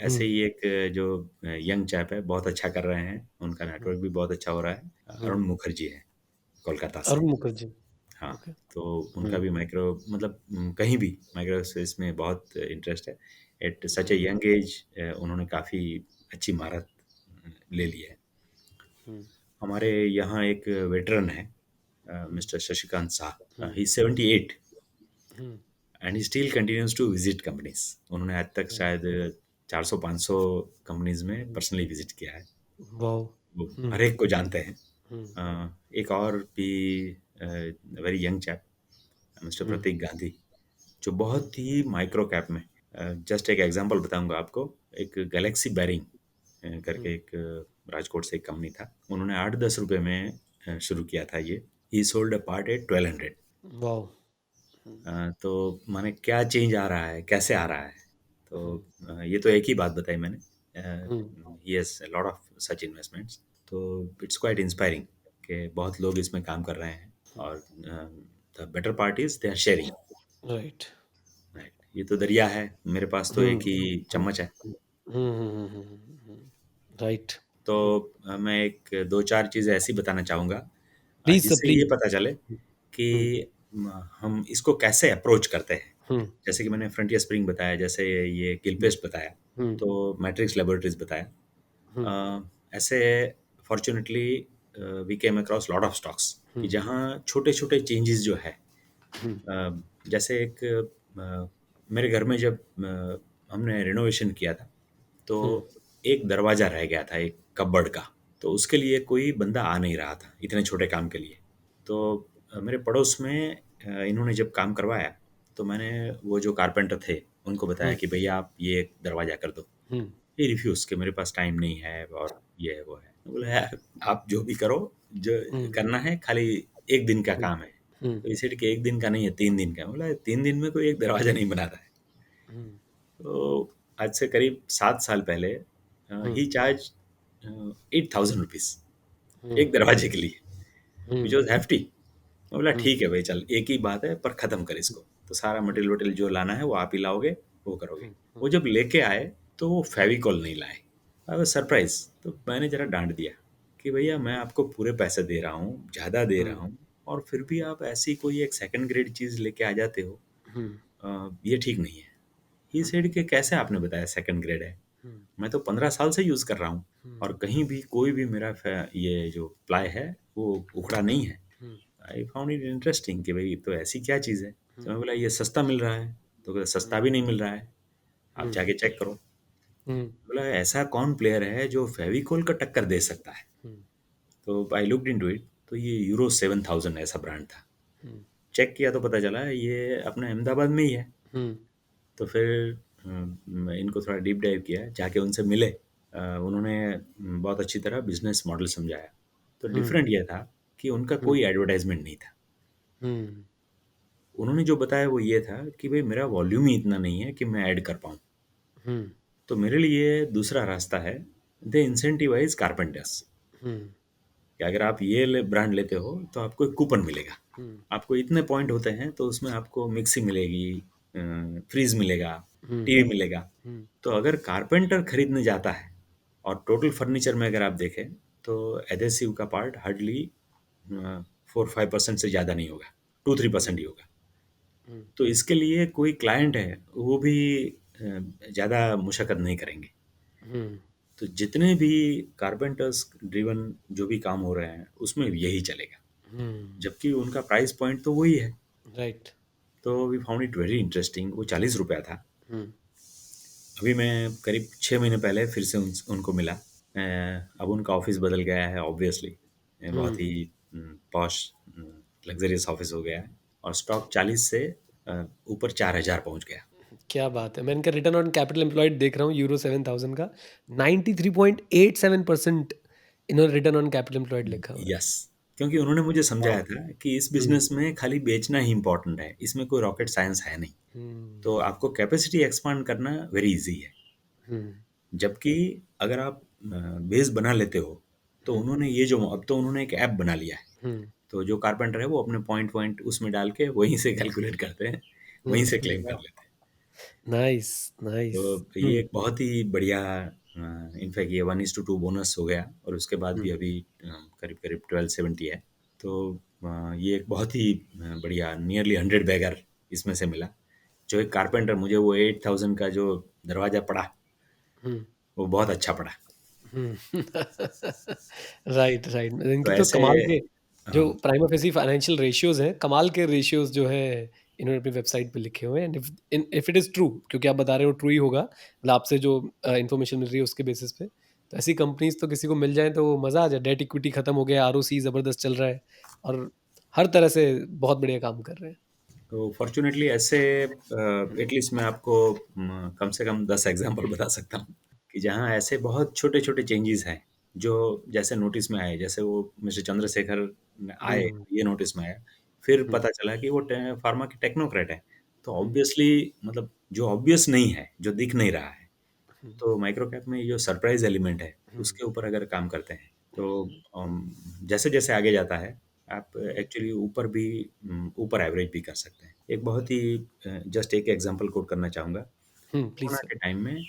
हुँ, ऐसे ही एक जो यंग चैप है, बहुत अच्छा कर रहे हैं, उनका हुँ, नेटवर्क भी बहुत अच्छा हो रहा है, हुँ, अरुण मुखर्जी है, कोलकाता से। अरुण मुखर्जी, हाँ, ओके, तो हुँ, उनका भी माइक्रो मतलब कहीं भी माइक्रो स्पेस में बहुत इंटरेस्ट है। At such A hmm, young age उन्होंने काफ़ी अच्छी महारत ले ली है। हुँ, हमारे यहाँ एक वेटरन है, um, mister Shashikant Shah, um, he 78, um, and he still continues to visit companies. उन्होंने आज तक हुँ, शायद 400-500 कंपनीज में पर्सनली विजिट किया है। वाओ! वो हुँ, हर एक को जानते हैं। हुँ, एक और भी वेरी यंग चैप, मिस्टर हुँ, प्रतीक गांधी, जो हुँ, बहुत ही माइक्रो कैप में, जस्ट एक एग्जांपल बताऊंगा आपको। एक गैलेक्सी बैरिंग हुँ, करके एक राजकोट से एक कंपनी था, उन्होंने 8-10 रुपए में शुरू किया था ये। He sold a part at 1200। Wow! हुँ, तो माने क्या चेंज आ रहा है, कैसे आ रहा है। तो हुँ, ये तो एक ही बात बताई मैंने। Um, he has a lot of such investments. तो इट्स क्वाइट इंस्पायरिंग कि बहुत लोग इसमें काम कर रहे हैं, हुँ, और the better part is they are sharing. Right, right, ये तो दरिया है, मेरे पास तो हुँ, एक ही हुँ, चम्मच है। हुँ, हुँ, हुँ, हुँ, हुँ, हुँ, राइट, तो हुँ, मैं एक दो चार चीज़ें ऐसी बताना चाहूँगा, प्लीज़ सर, जिससे ये प्लीज़, पता चले कि हुँ, हम इसको कैसे अप्रोच करते हैं। हुँ, जैसे कि मैंने फ्रंटियर स्प्रिंग बताया, जैसे ये हुँ, गिलपेस्ट बताया, हुँ, तो मैट्रिक्स लेबोरेटरीज बताया। हुँ, ऐसे fortunately we came across lot of stocks कि हुँ, जहाँ छोटे छोटे चेंजेस जो है, हुँ, जैसे एक मेरे घर में जब हमने रिनोवेशन किया था, तो हुँ, एक दरवाज़ा रह गया था एक कपबोर्ड का। तो उसके लिए कोई बंदा आ नहीं रहा था इतने छोटे काम के लिए। तो मेरे पड़ोस में इन्होंने जब काम करवाया, तो मैंने वो जो कारपेंटर थे उनको बताया हुँ, कि भैया आप ये दरवाज़ा कर दो। हुँ, ही रिफ्यूज़ कि मेरे पास टाइम नहीं है, और ये है वो है। मैं बोला यार आप जो भी करो, जो हुँ, करना है खाली 1 दिन का हुँ, काम है। हुँ, तो इसे कि 1 दिन का नहीं है, 3 दिन का है। बोला 3 दिन में कोई एक दरवाज़ा नहीं बनाता है। हुँ, तो आज से करीब 7 साल पहले हुँ, ही चार्ज ₹8000 हुँ, एक दरवाजे के लिए, हुँ, व्हिच वाज़ हेफ्टी। मैं बोला हुँ, ठीक है भाई, चल एक ही बात है पर ख़त्म कर इसको। तो सारा हुँ, मटेरियल-वटेरियल जो लाना है वो आप ही लाओगे, वो करोगे। हुँ, हुँ, वो जब लेके आए तो वो फेविकोल नहीं लाए। I was surprise. तो मैंने ज़रा डाँट दिया कि भैया मैं आपको पूरे पैसे दे रहा हूँ, ज़्यादा दे रहा हुँ, हूँ, और फिर भी आप ऐसी कोई एक सेकंड ग्रेड चीज़ लेके आ जाते हो, हुँ, ये ठीक नहीं है। ही हुँ, सेड कि कैसे आपने बताया सेकंड ग्रेड है? हुँ, मैं तो 15 साल से यूज़ कर रहा हूँ, हुँ, और कहीं भी कोई भी मेरा ये जो प्लाई है वो उखड़ा नहीं है। हुँ, आई फाउंड इट इंटरेस्टिंग कि भाई तो ऐसी क्या चीज़ है? हुँ, तो मैं बोला ये सस्ता मिल रहा है। तो कहता हुँ, सस्ता भी नहीं मिल रहा है, आप हुँ, जाके चेक करो। हुँ, बोला ऐसा कौन प्लेयर है जो फेविकोल का टक्कर दे सकता है? हुँ, तो आई लुक्ड इनटू इट, तो ये यूरो 7000 ऐसा ब्रांड था। हुँ, चेक किया तो पता चला ये अपने अहमदाबाद में ही है। हुँ, तो फिर इनको थोड़ा डीप डाइव किया, जाके उनसे मिले। उन्होंने बहुत अच्छी तरह बिज़नेस मॉडल समझाया। तो हुँ, डिफरेंट ये था कि उनका हुँ, कोई एडवर्टाइज़मेंट नहीं था। हुँ, उन्होंने जो बताया वो ये था कि भई मेरा वॉल्यूम ही इतना नहीं है कि मैं ऐड कर पाऊँ। हुँ, तो मेरे लिए दूसरा रास्ता है, दे इंसेंटिवाइज़ कारपेंटर्स। हुँ, कि अगर आप ये ब्रांड लेते हो तो आपको एक कूपन मिलेगा। हुँ, आपको इतने पॉइंट होते हैं तो उसमें आपको मिक्सी मिलेगी, फ्रीज मिलेगा, हुँ, टीवी मिलेगा। हुँ, तो अगर कारपेंटर खरीदने जाता है और टोटल फर्नीचर में अगर आप देखें तो एडहेसिव का पार्ट हार्डली 4-5% से ज़्यादा नहीं होगा, 2-3% ही होगा। हुँ, तो इसके लिए कोई क्लाइंट है वो भी ज़्यादा मुशक्कत नहीं करेंगे। हुँ, तो जितने भी कारपेंटर्स ड्रिवन जो भी काम हो रहे हैं उसमें यही चलेगा, हुँ, जबकि उनका प्राइस पॉइंट तो वही है। राइट। तो we found it very interesting. वो 40 रुपया था। हुँ, अभी मैं करीब 6 महीने पहले फिर से उनको मिला। अब उनका ऑफिस बदल गया है ऑब्वियसली, बहुत हुँ, ही पॉश लग्जरियस ऑफिस हो गया है और स्टॉक 40 से ऊपर 4000 पहुंच गया। क्या बात है! मैं इनका रिटर्न ऑन कैपिटल एम्प्लॉयड देख रहा हूँ यूरो 7000 का 93.87% इन्होंने रिटर्न ऑन कैपिटल एम्प्लॉयड लिखा हुआ है। यस, क्योंकि उन्होंने मुझे वाओ! समझाया था कि इस हुँ, बिजनेस में खाली बेचना ही इम्पोर्टेंट है, इसमें कोई रॉकेट साइंस है नहीं। हुँ, तो आपको कैपेसिटी एक्सपांड करना वेरी इजी है। हुँ, जबकि अगर आप बेस बना लेते हो तो हुँ, उन्होंने ये जो अब तो उन्होंने एक ऐप बना लिया है। हुँ, तो जो कारपेंटर है वो अपने पॉइंट पॉइंट उसमें डाल के वहीं से कैलकुलेट करते हैं, वहीं हुँ, से क्लेम कर लेते हैं। Nice, nice. तो ये हुँ, एक बहुत ही बढ़िया, इनफैक्ट ये 1:2 बोनस हो गया और उसके बाद भी हुँ, अभी करीब करीब 1270 है। तो ये एक बहुत ही बढ़िया नियरली 100 बैगर इसमें से मिला। जो एक कारपेंटर मुझे वो 8000 का जो दरवाज़ा पड़ा हुँ, वो बहुत अच्छा पड़ा। हुँ। Right, right. तो इनकी तो ऐसे कमाल के जो हाँ, प्राइमा फेसी फाइनेंशियल रेशियोज़ हैं, कमाल के रेशियोज़ जो हैं, इन्होंने अपनी वेबसाइट पे लिखे हुए हैं। And if it is true, क्योंकि आप बता रहे हो ट्रू ही होगा, मतलब आपसे जो इन्फॉर्मेशन मिल रही है उसके बेसिस पे। तो ऐसी कंपनीज़ तो किसी को मिल जाएँ तो मज़ा आ जाए। डेट इक्विटी खत्म हो गया, आरओसी ज़बरदस्त चल रहा है और हर तरह से बहुत बढ़िया काम कर रहे हैं। तो फॉर्च्यूनेटली ऐसे हुँ, एटलीस्ट मैं आपको कम से कम 10 एग्ज़ाम्पल बता सकता हूँ कि जहाँ ऐसे बहुत छोटे-छोटे चेंजेज़ हैं, जो जैसे नोटिस में आए, जैसे वो मिस्टर चंद्रशेखर आए, हुँ, ये नोटिस में आया। फिर हुँ, पता चला कि वो फार्मा के टेक्नोक्रेट हैं। तो हुँ, ऑब्वियसली मतलब जो ऑब्वियस नहीं है, जो दिख नहीं रहा है, हुँ, तो माइक्रो कैप में ये जो सरप्राइज़ एलिमेंट है, हुँ, उसके ऊपर अगर काम करते हैं, तो जैसे-जैसे आगे जाता है, आप हुँ, एक्चुअली ऊपर भी ऊपर एवरेज भी कर सकते हैं। एक बहुत ही जस्ट एक एग्ज़ाम्पल कोट करना चाहूँगा। हुँ, प्लीज़ कोरोना सर। के टाइम में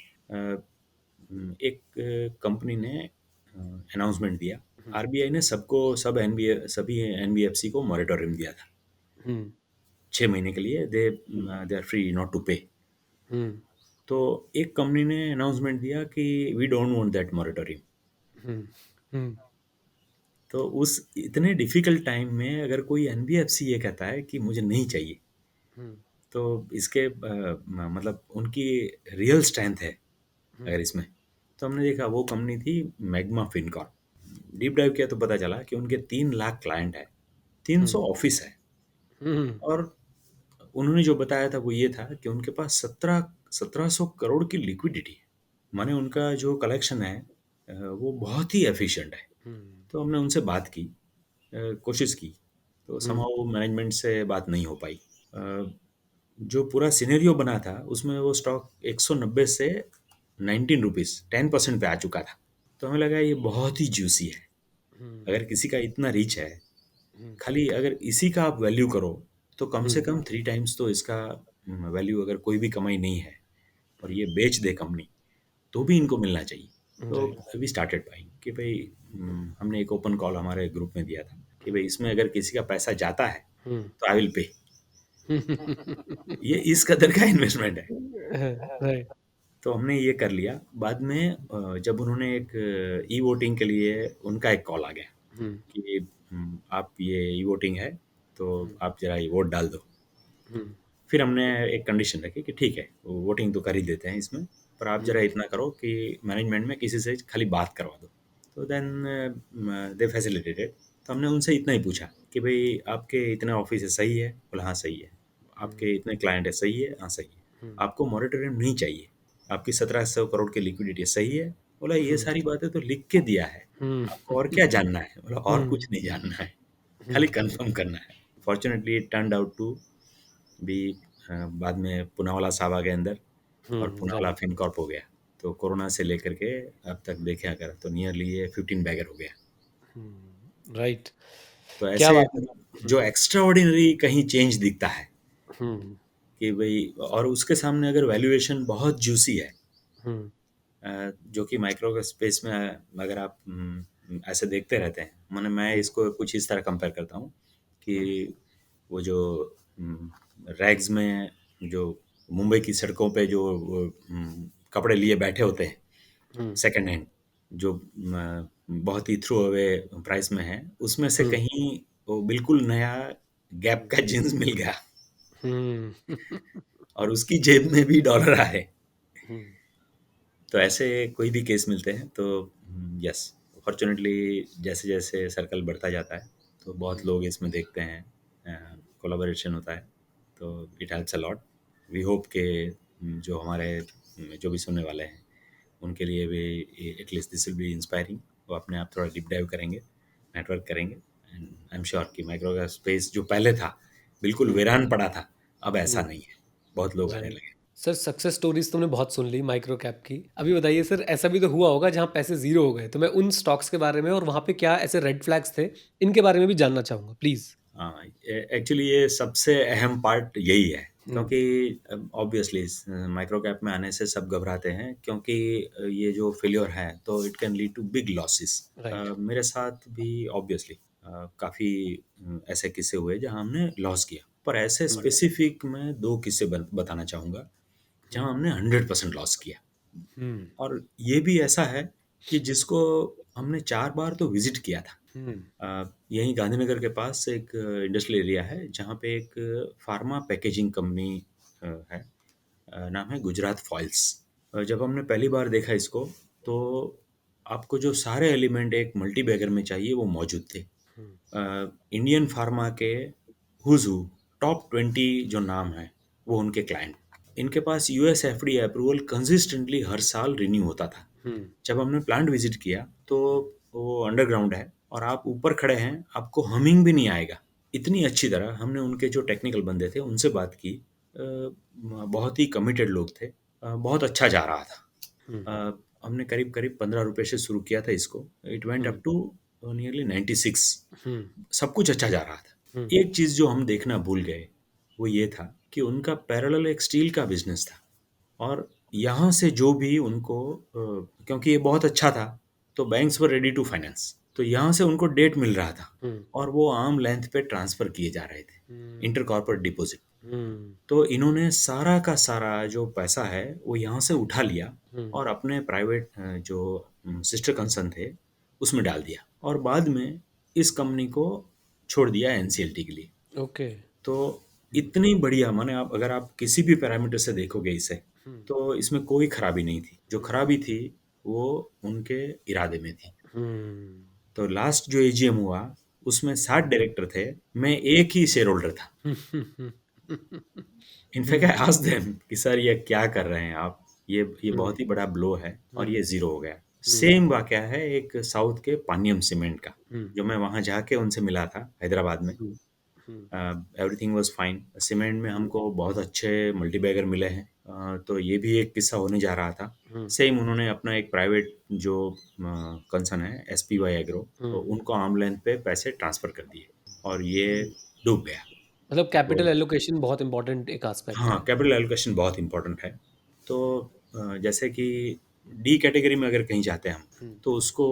एक कंपनी ने अनाउंसमेंट दिया। हुँ, आरबीआई ने सभी एनबीएफसी को मॉरेटोरियम दिया था। हुँ, 6 महीने के लिए um, they are free not to pay. हुँ, तो एक कंपनी ने अनाउंसमेंट दिया कि we don't want that moratorium. हुँ, हुँ, तो उस इतने डिफिकल्ट टाइम में अगर कोई एनबीएफसी ये कहता है कि मुझे नहीं चाहिए, हुँ, तो इसके मतलब उनकी रियल स्ट्रेंथ है हुँ, अगर इसमें। तो हमने देखा वो कंपनी थी मैग्मा फिनकॉर्प। डीप डाइव किया तो पता चला कि उनके 3 लाख क्लाइंट है, हुँ, 300 ऑफिस है हुँ, और उन्होंने जो बताया था वो ये था कि उनके पास 1700 करोड़ की लिक्विडिटी है। माने उनका जो कलेक्शन है वो बहुत ही एफिशिएंट है। हुँ, तो हमने उनसे बात की, कोशिश की, तो हुँ, समहाउ मैनेजमेंट से बात नहीं हो पाई। अ, जो पूरा सिनेरियो बना था उसमें वो स्टॉक 190 से 19 रुपीज़ 10% पे आ चुका था। तो हमें लगा ये बहुत ही जूसी है। हुँ, अगर किसी का इतना रीच है, हुँ, खाली अगर इसी का आप वैल्यू करो, तो कम से हुँ, कम 3 टाइम्स तो इसका वैल्यू अगर कोई भी कमाई नहीं है और ये बेच दे कंपनी, तो भी इनको मिलना चाहिए। तो राइट, वी स्टार्टेड बाइंग कि भई हमने एक ओपन कॉल हमारे ग्रुप में दिया था कि भई इसमें अगर किसी का पैसा जाता है, हुँ, तो आई विल पे। ये इस कदर का इन्वेस्टमेंट है। राइट, तो हमने ये कर लिया। बाद में जब उन्होंने एक ई-वोटिंग के लिए उनका एक कॉल आ गया हुँ, कि आप ये ई-वोटिंग है, तो हुँ, आप ज़रा ये वोट डाल दो। हुँ, फिर हमने एक कंडीशन रखी कि ठीक है, वोटिंग तो कर ही देते हैं इसमें, पर आप हुँ, ज़रा इतना करो कि मैनेजमेंट में किसी से खाली बात करवा दो। तो देन दे फैसिलिटेटेड। तो हमने उनसे इतना ही पूछा कि भई आपके इतने ऑफ़िस है, सही है? बोला हाँ, सही है। हुँ, आपके इतने क्लाइंट है, सही है? हाँ, सही है। हुँ, आपको मॉरेटोरियम नहीं चाहिए, आपकी 1700 करोड़ की लिक्विडिटी है, सही है? बोला ये हुँ, सारी बातें तो लिख के दिया है, हुँ, आपको और क्या जानना है? बोला और हुँ, कुछ नहीं जानना है, हुँ, खाली कन्फर्म करना है। Fortunately it turned out to भी बाद में पूनावाला साहब आ गए अंदर और हुँ, पूनावाला राइट, फिनकॉर्प हो गया। तो कोरोना से लेकर के अब तक देखें अगर तो नियरली ये 15 बैगर हो गया। राइट। तो क्या ऐसे बात है। जो एक्स्ट्रा ऑर्डिनरी कहीं चेंज दिखता है हम्म। कि भाई, और उसके सामने अगर वैल्यूएशन बहुत जूसी है, हम्म। जो कि माइक्रो स्पेस में अगर आप ऐसे देखते रहते हैं, मैंने मैं इसको कुछ इस तरह कंपेयर करता हूँ कि वो जो रैग्स में जो मुंबई की सड़कों पे जो वो, कपड़े लिए बैठे होते हैं हम्म। सेकंड हैंड, जो बहुत ही थ्रो अवे प्राइस में है, उसमें से हम्म। कहीं वो बिल्कुल नया गैप का जींस मिल गया हम्म। और उसकी जेब में भी डॉलर आए। हम्म। तो ऐसे कोई भी केस मिलते हैं तो यस, फॉर्चुनेटली जैसे जैसे सर्कल बढ़ता जाता है तो बहुत लोग इसमें देखते हैं, कोलाबोरेशन होता है, तो it helps a lot. We hope के जो हमारे जो भी सुनने वाले हैं उनके लिए भी at least this will be inspiring. वो अपने आप थोड़ा डीप डाइव करेंगे, नेटवर्क करेंगे, एंड आई एम श्योर कि माइक्रो स्पेस जो पहले था बिल्कुल वीरान पड़ा था, अब ऐसा नहीं है, बहुत लोग आने राइट। लगे। सर, सक्सेस स्टोरीज तुमने बहुत सुन ली माइक्रो कैप की। अभी बताइए सर, ऐसा भी तो हुआ होगा जहां पैसे जीरो हो गए, तो मैं उन स्टॉक्स के बारे में और वहां पे क्या ऐसे रेड फ्लैग्स थे, इनके बारे में भी जानना चाहूंगा प्लीज। हाँ, एक्चुअली ये सबसे अहम पार्ट यही है, हम्म। क्योंकि ऑब्वियसली माइक्रो कैप में आने से सब घबराते हैं, क्योंकि ये जो फेल्योर है तो it can lead to big losses. Right. मेरे साथ भी ऑब्वियसली काफ़ी ऐसे किस्से हुए जहाँ हमने लॉस किया, पर ऐसे हम्म। स्पेसिफिक मैं दो किस्से बताना चाहूँगा जहाँ हमने 100% लॉस किया। हम्म। और ये भी ऐसा है कि जिसको हमने 4 बार तो विज़िट किया था। हम्म। यहीं गांधीनगर के पास एक इंडस्ट्रियल एरिया है जहाँ पे एक फार्मा पैकेजिंग कंपनी है, नाम है गुजरात फॉइल्स। जब हमने पहली बार देखा इसको, तो आपको जो सारे एलिमेंट एक मल्टी बैगर में चाहिए वो मौजूद थे। इंडियन फार्मा के हुज हू टॉप 20 जो नाम है वो उनके क्लाइंट। इनके पास यूएस एफडीए अप्रूवल कंसिस्टेंटली हर साल रिन्यू होता था। हम्म। जब हमने प्लांट विजिट किया तो वो अंडरग्राउंड है और आप ऊपर खड़े हैं, आपको हमिंग भी नहीं आएगा। इतनी अच्छी तरह हमने उनके जो टेक्निकल बंदे थे उनसे बात की, बहुत ही कमिटेड लोग थे, बहुत अच्छा जा रहा था। हम्म। हमने करीब करीब 15 रुपये से शुरू किया था इसको, it went hmm. Up to nearly 96। Hmm. सब कुछ अच्छा जा रहा था। हम्म। एक चीज़ जो हम देखना भूल गए वो ये था कि उनका पैरेलल एक स्टील का बिजनेस था, और यहाँ से जो भी उनको क्योंकि ये बहुत अच्छा था तो banks were ready to finance, तो यहाँ से उनको डेट मिल रहा था हम्म। और वो आर्म लेंथ पे ट्रांसफ़र किए जा रहे थे, हम्म। Inter corporate deposit. हम्म। तो इन्होंने सारा का सारा जो पैसा है वो यहाँ से उठा लिया हम्म। और अपने प्राइवेट जो सिस्टर कंसर्न थे उसमें डाल दिया, और बाद में इस कंपनी को छोड़ दिया एनसीएलटी के लिए। ओके। तो इतनी बढ़िया, माने आप अगर आप किसी भी पैरामीटर से देखोगे इसे, हम्म। तो इसमें कोई खराबी नहीं थी। जो खराबी थी वो उनके इरादे में थी। हम्म। तो लास्ट जो एजीएम हुआ उसमें 60 डायरेक्टर थे, मैं एक ही शेयर होल्डर था। हम्म। इनफैक्ट आई आस्क्ड देम कि सर ये क्या कर रहे हैं आप, ये हम्म। बहुत ही बड़ा ब्लो है और हम्म। ये ज़ीरो हो गया। हम्म। सेम वाकया है एक साउथ के पानियम सीमेंट का, हम्म। जो मैं वहाँ जाके उनसे मिला था हैदराबाद में। हम्म। हम्म। एवरीथिंग वाज फाइन, सीमेंट में हमको बहुत अच्छे मल्टीबैगर मिले हैं। तो ये भी एक किस्सा होने जा रहा था। हम्म। सेम उन्होंने अपना एक प्राइवेट जो कंसर्न है एसपीवाई एग्रो, तो हम्म। उनको आर्म लेंथ पे पैसे ट्रांसफ़र कर दिए और ये डूब गया। मतलब तो कैपिटल एलोकेशन बहुत इंपॉर्टेंट एक एस्पेक्ट हाँ, है। कैपिटल एलोकेशन बहुत इम्पोर्टेंट है। तो जैसे कि डी कैटेगरी में अगर कहीं जाते हैं हम, हम्म। तो उसको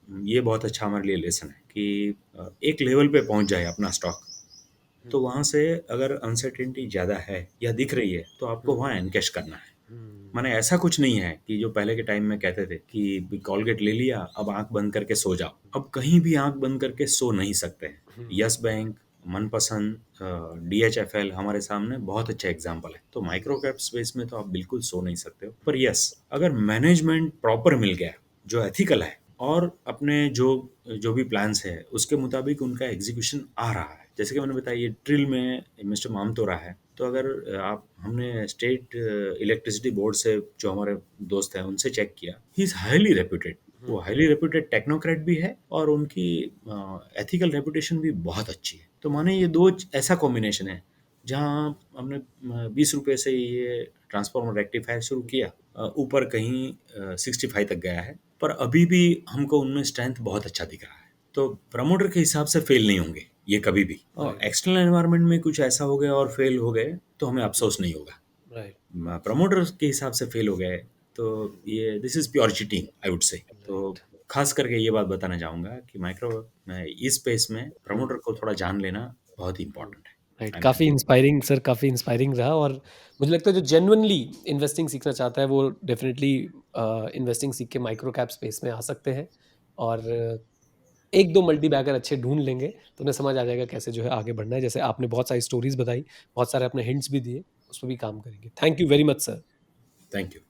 ये बहुत अच्छा हमारे लिए लेसन है कि एक लेवल पे पहुंच जाए अपना स्टॉक, तो हम्म। वहाँ से अगर अनसर्टेनिटी ज़्यादा है या दिख रही है तो आपको हम्म। वहाँ एनकैश करना है। हम्म। माने ऐसा कुछ नहीं है कि जो पहले के टाइम में कहते थे कि कॉलगेट ले लिया अब आंख बंद करके सो जाओ, अब कहीं भी आंख बंद करके सो नहीं सकते हैं। हम्म। यस बैंक, मनपसंद, डीएचएफएल हमारे सामने बहुत अच्छा एग्जाम्पल है। तो माइक्रो कैप स्पेस में तो आप बिल्कुल सो नहीं सकते हो, पर यस, अगर मैनेजमेंट प्रॉपर मिल गया जो एथिकल है और अपने जो जो भी प्लान्स है उसके मुताबिक उनका एग्जीक्यूशन आ रहा है, जैसे कि मैंने बताया ये ड्रिल में मिस्टर मामतोरा है, तो अगर आप हमने स्टेट इलेक्ट्रिसिटी बोर्ड से जो हमारे दोस्त हैं उनसे चेक किया, ही इज़ हाईली रेप्यूटेड। वो हाईली रेप्यूटेड टेक्नोक्रेट भी है और उनकी एथिकल रेपुटेशन भी बहुत अच्छी है। तो माने ये दो ऐसा कॉम्बिनेशन है जहाँ हमने 20 रुपये से ये ट्रांसफॉर्मर रेक्टिफायर शुरू किया, ऊपर कहीं 65 तक गया है, पर अभी भी हमको उनमें स्ट्रेंथ बहुत अच्छा दिख रहा है। तो प्रमोटर के हिसाब से फेल नहीं होंगे ये कभी भी, और एक्सटर्नल एनवायरनमेंट में कुछ ऐसा हो गया और फेल हो गए तो हमें अफसोस नहीं होगा। राइट। प्रमोटर के हिसाब से फेल हो गए तो ये this is pure cheating I would say. तो खास करके ये बात बताना चाहूँगा कि इस स्पेस में प्रमोटर को थोड़ा जान लेना बहुत ही इंपॉर्टेंट है। राइट, आई मीन, काफ़ी इंस्पायरिंग सर, काफ़ी इंस्पायरिंग रहा। और मुझे लगता है जो जेन्युइनली इन्वेस्टिंग सीखना चाहता है वो डेफिनेटली इन्वेस्टिंग सीख के माइक्रो कैप स्पेस में आ सकते हैं, और एक दो मल्टी बैगर अच्छे ढूंढ लेंगे तो उन्हें समझ आ जाएगा कैसे जो है आगे बढ़ना है। जैसे आपने बहुत सारी स्टोरीज बताई, बहुत सारे अपने हिंट्स भी दिए, उस पर भी काम करेंगे। Thank you very much sir. Thank you.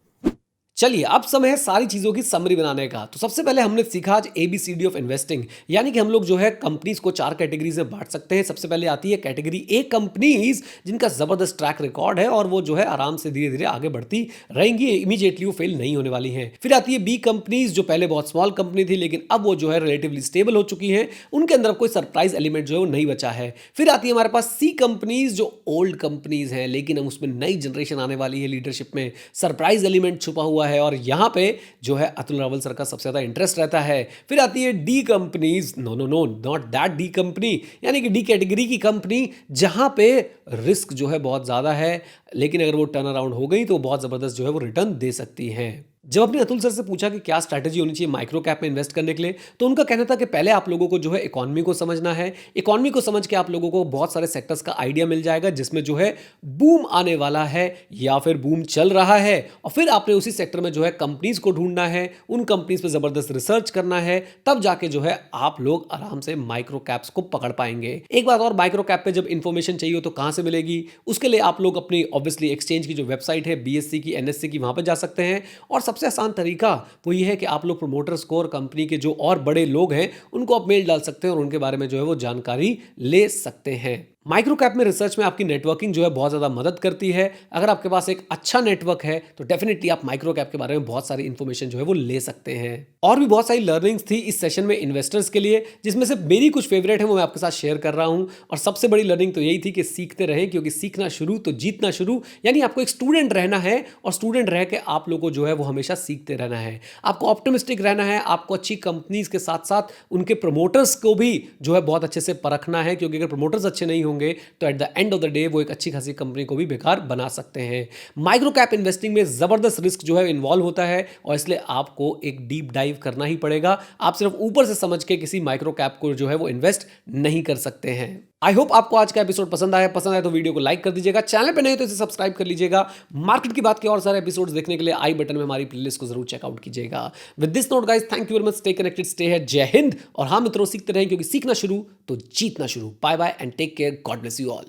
चलिए, अब समय है सारी चीज़ों की समरी बनाने का। तो सबसे पहले हमने सीखा आज ABCD ऑफ इन्वेस्टिंग, यानी कि हम लोग जो है कंपनीज को 4 कैटेगरीज में बांट सकते हैं। सबसे पहले आती है कैटेगरी ए कंपनीज, जिनका ज़बरदस्त ट्रैक रिकॉर्ड है और वो जो है आराम से धीरे धीरे आगे बढ़ती रहेंगी, इमीडिएटली वो फेल नहीं होने वाली हैं। फिर आती है बी कंपनीज, जो पहले बहुत स्मॉल कंपनी थी लेकिन अब वो जो है रिलेटिवली स्टेबल हो चुकी हैं, उनके अंदर कोई सरप्राइज एलिमेंट जो है वो नहीं बचा है। फिर आती है हमारे पास सी कंपनीज, जो ओल्ड कंपनीज हैं लेकिन हम उसमें नई जनरेशन आने वाली है, लीडरशिप में सरप्राइज एलिमेंट छुपा हुआ है, और यहाँ पे जो है अतुल रावल सर का सबसे ज़्यादा इंटरेस्ट रहता है। फिर आती है D companies, no no no not that D company, यानी कि डी कैटेगरी की कंपनी जहाँ पे रिस्क जो है बहुत ज़्यादा है, लेकिन अगर वो टर्न अराउंड हो गई तो बहुत ज़बरदस्त जो है वो रिटर्न दे सकती हैं। जब अपने अतुल सर से पूछा कि क्या स्ट्रैटेजी होनी चाहिए माइक्रो कैप में इन्वेस्ट करने के लिए, तो उनका कहना था कि पहले आप लोगों को जो है इकोनॉमी को समझना है। इकोनॉमी को समझ के आप लोगों को बहुत सारे सेक्टर्स का आइडिया मिल जाएगा जिसमें जो है बूम आने वाला है या फिर बूम चल रहा है, और फिर आपने उसी सेक्टर में जो है कंपनीज को ढूंढना है, उन कंपनीज पे जबरदस्त रिसर्च करना है, तब जाके जो है आप लोग आराम से माइक्रो कैप्स को पकड़ पाएंगे। एक बात और, माइक्रो कैप पे जब इंफॉर्मेशन चाहिए हो तो कहां से मिलेगी? उसके लिए आप लोग अपनी ऑब्वियसली एक्सचेंज की जो वेबसाइट है BSE की, NSE की, वहां पर जा सकते हैं। और सबसे आसान तरीका वो ये है कि आप लोग प्रमोटर स्कोर कंपनी के जो और बड़े लोग हैं उनको आप मेल डाल सकते हैं और उनके बारे में जो है वो जानकारी ले सकते हैं। माइक्रो कैप में रिसर्च में आपकी नेटवर्किंग जो है बहुत ज़्यादा मदद करती है। अगर आपके पास एक अच्छा नेटवर्क है तो डेफिनेटली आप माइक्रो कैप के बारे में बहुत सारी इंफॉर्मेशन जो है वो ले सकते हैं। और भी बहुत सारी लर्निंग्स थी इस सेशन में इन्वेस्टर्स के लिए, जिसमें से मेरी कुछ फेवरेट है वो मैं आपके साथ शेयर कर रहा हूं। और सबसे बड़ी लर्निंग तो यही थी कि सीखते रहें, क्योंकि सीखना शुरू तो जीतना शुरू, यानी आपको एक स्टूडेंट रहना है और स्टूडेंट रह के आप लोगों को जो है वो हमेशा सीखते रहना है। आपको ऑप्टिमिस्टिक रहना है, आपको अच्छी कंपनीज के साथ साथ उनके प्रमोटर्स को भी जो है बहुत अच्छे से परखना है, क्योंकि अगर प्रमोटर्स अच्छे नहीं होंगे तो at the end of the day वो एक अच्छी खासी कंपनी को भी बेकार बना सकते हैं। माइक्रो कैप इन्वेस्टिंग में जबरदस्त रिस्क जो है इन्वॉल्व होता है, और इसलिए आपको एक डीप डाइव करना ही पड़ेगा। आप सिर्फ ऊपर से समझ के किसी माइक्रो कैप को जो है वो इन्वेस्ट नहीं कर सकते हैं। आई होप आपको आज का एपिसोड पसंद आया तो वीडियो को लाइक कर दीजिएगा, चैनल पे नहीं तो इसे सब्सक्राइब कर लीजिएगा। मार्केट की बात के और सारे एपिसोड्स देखने के लिए आई बटन में हमारी प्लेलिस्ट को जरूर चेकआउट कीजिएगा। With this note guys, thank you very much, stay connected, stay है, जय हिंद। और हाँ मित्रों, सीखते रहें, क्योंकि सीखना शुरू तो जीतना शुरू। Bye bye and take care, God bless you all.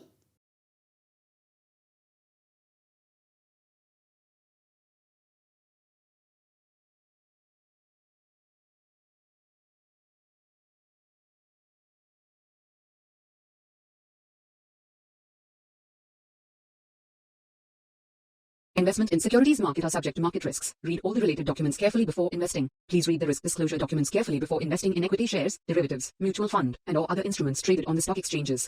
Investment in securities market are subject to market risks. Read all the related documents carefully before investing. Please read the risk disclosure documents carefully before investing in equity shares, derivatives, mutual fund, and or other instruments traded on the stock exchanges.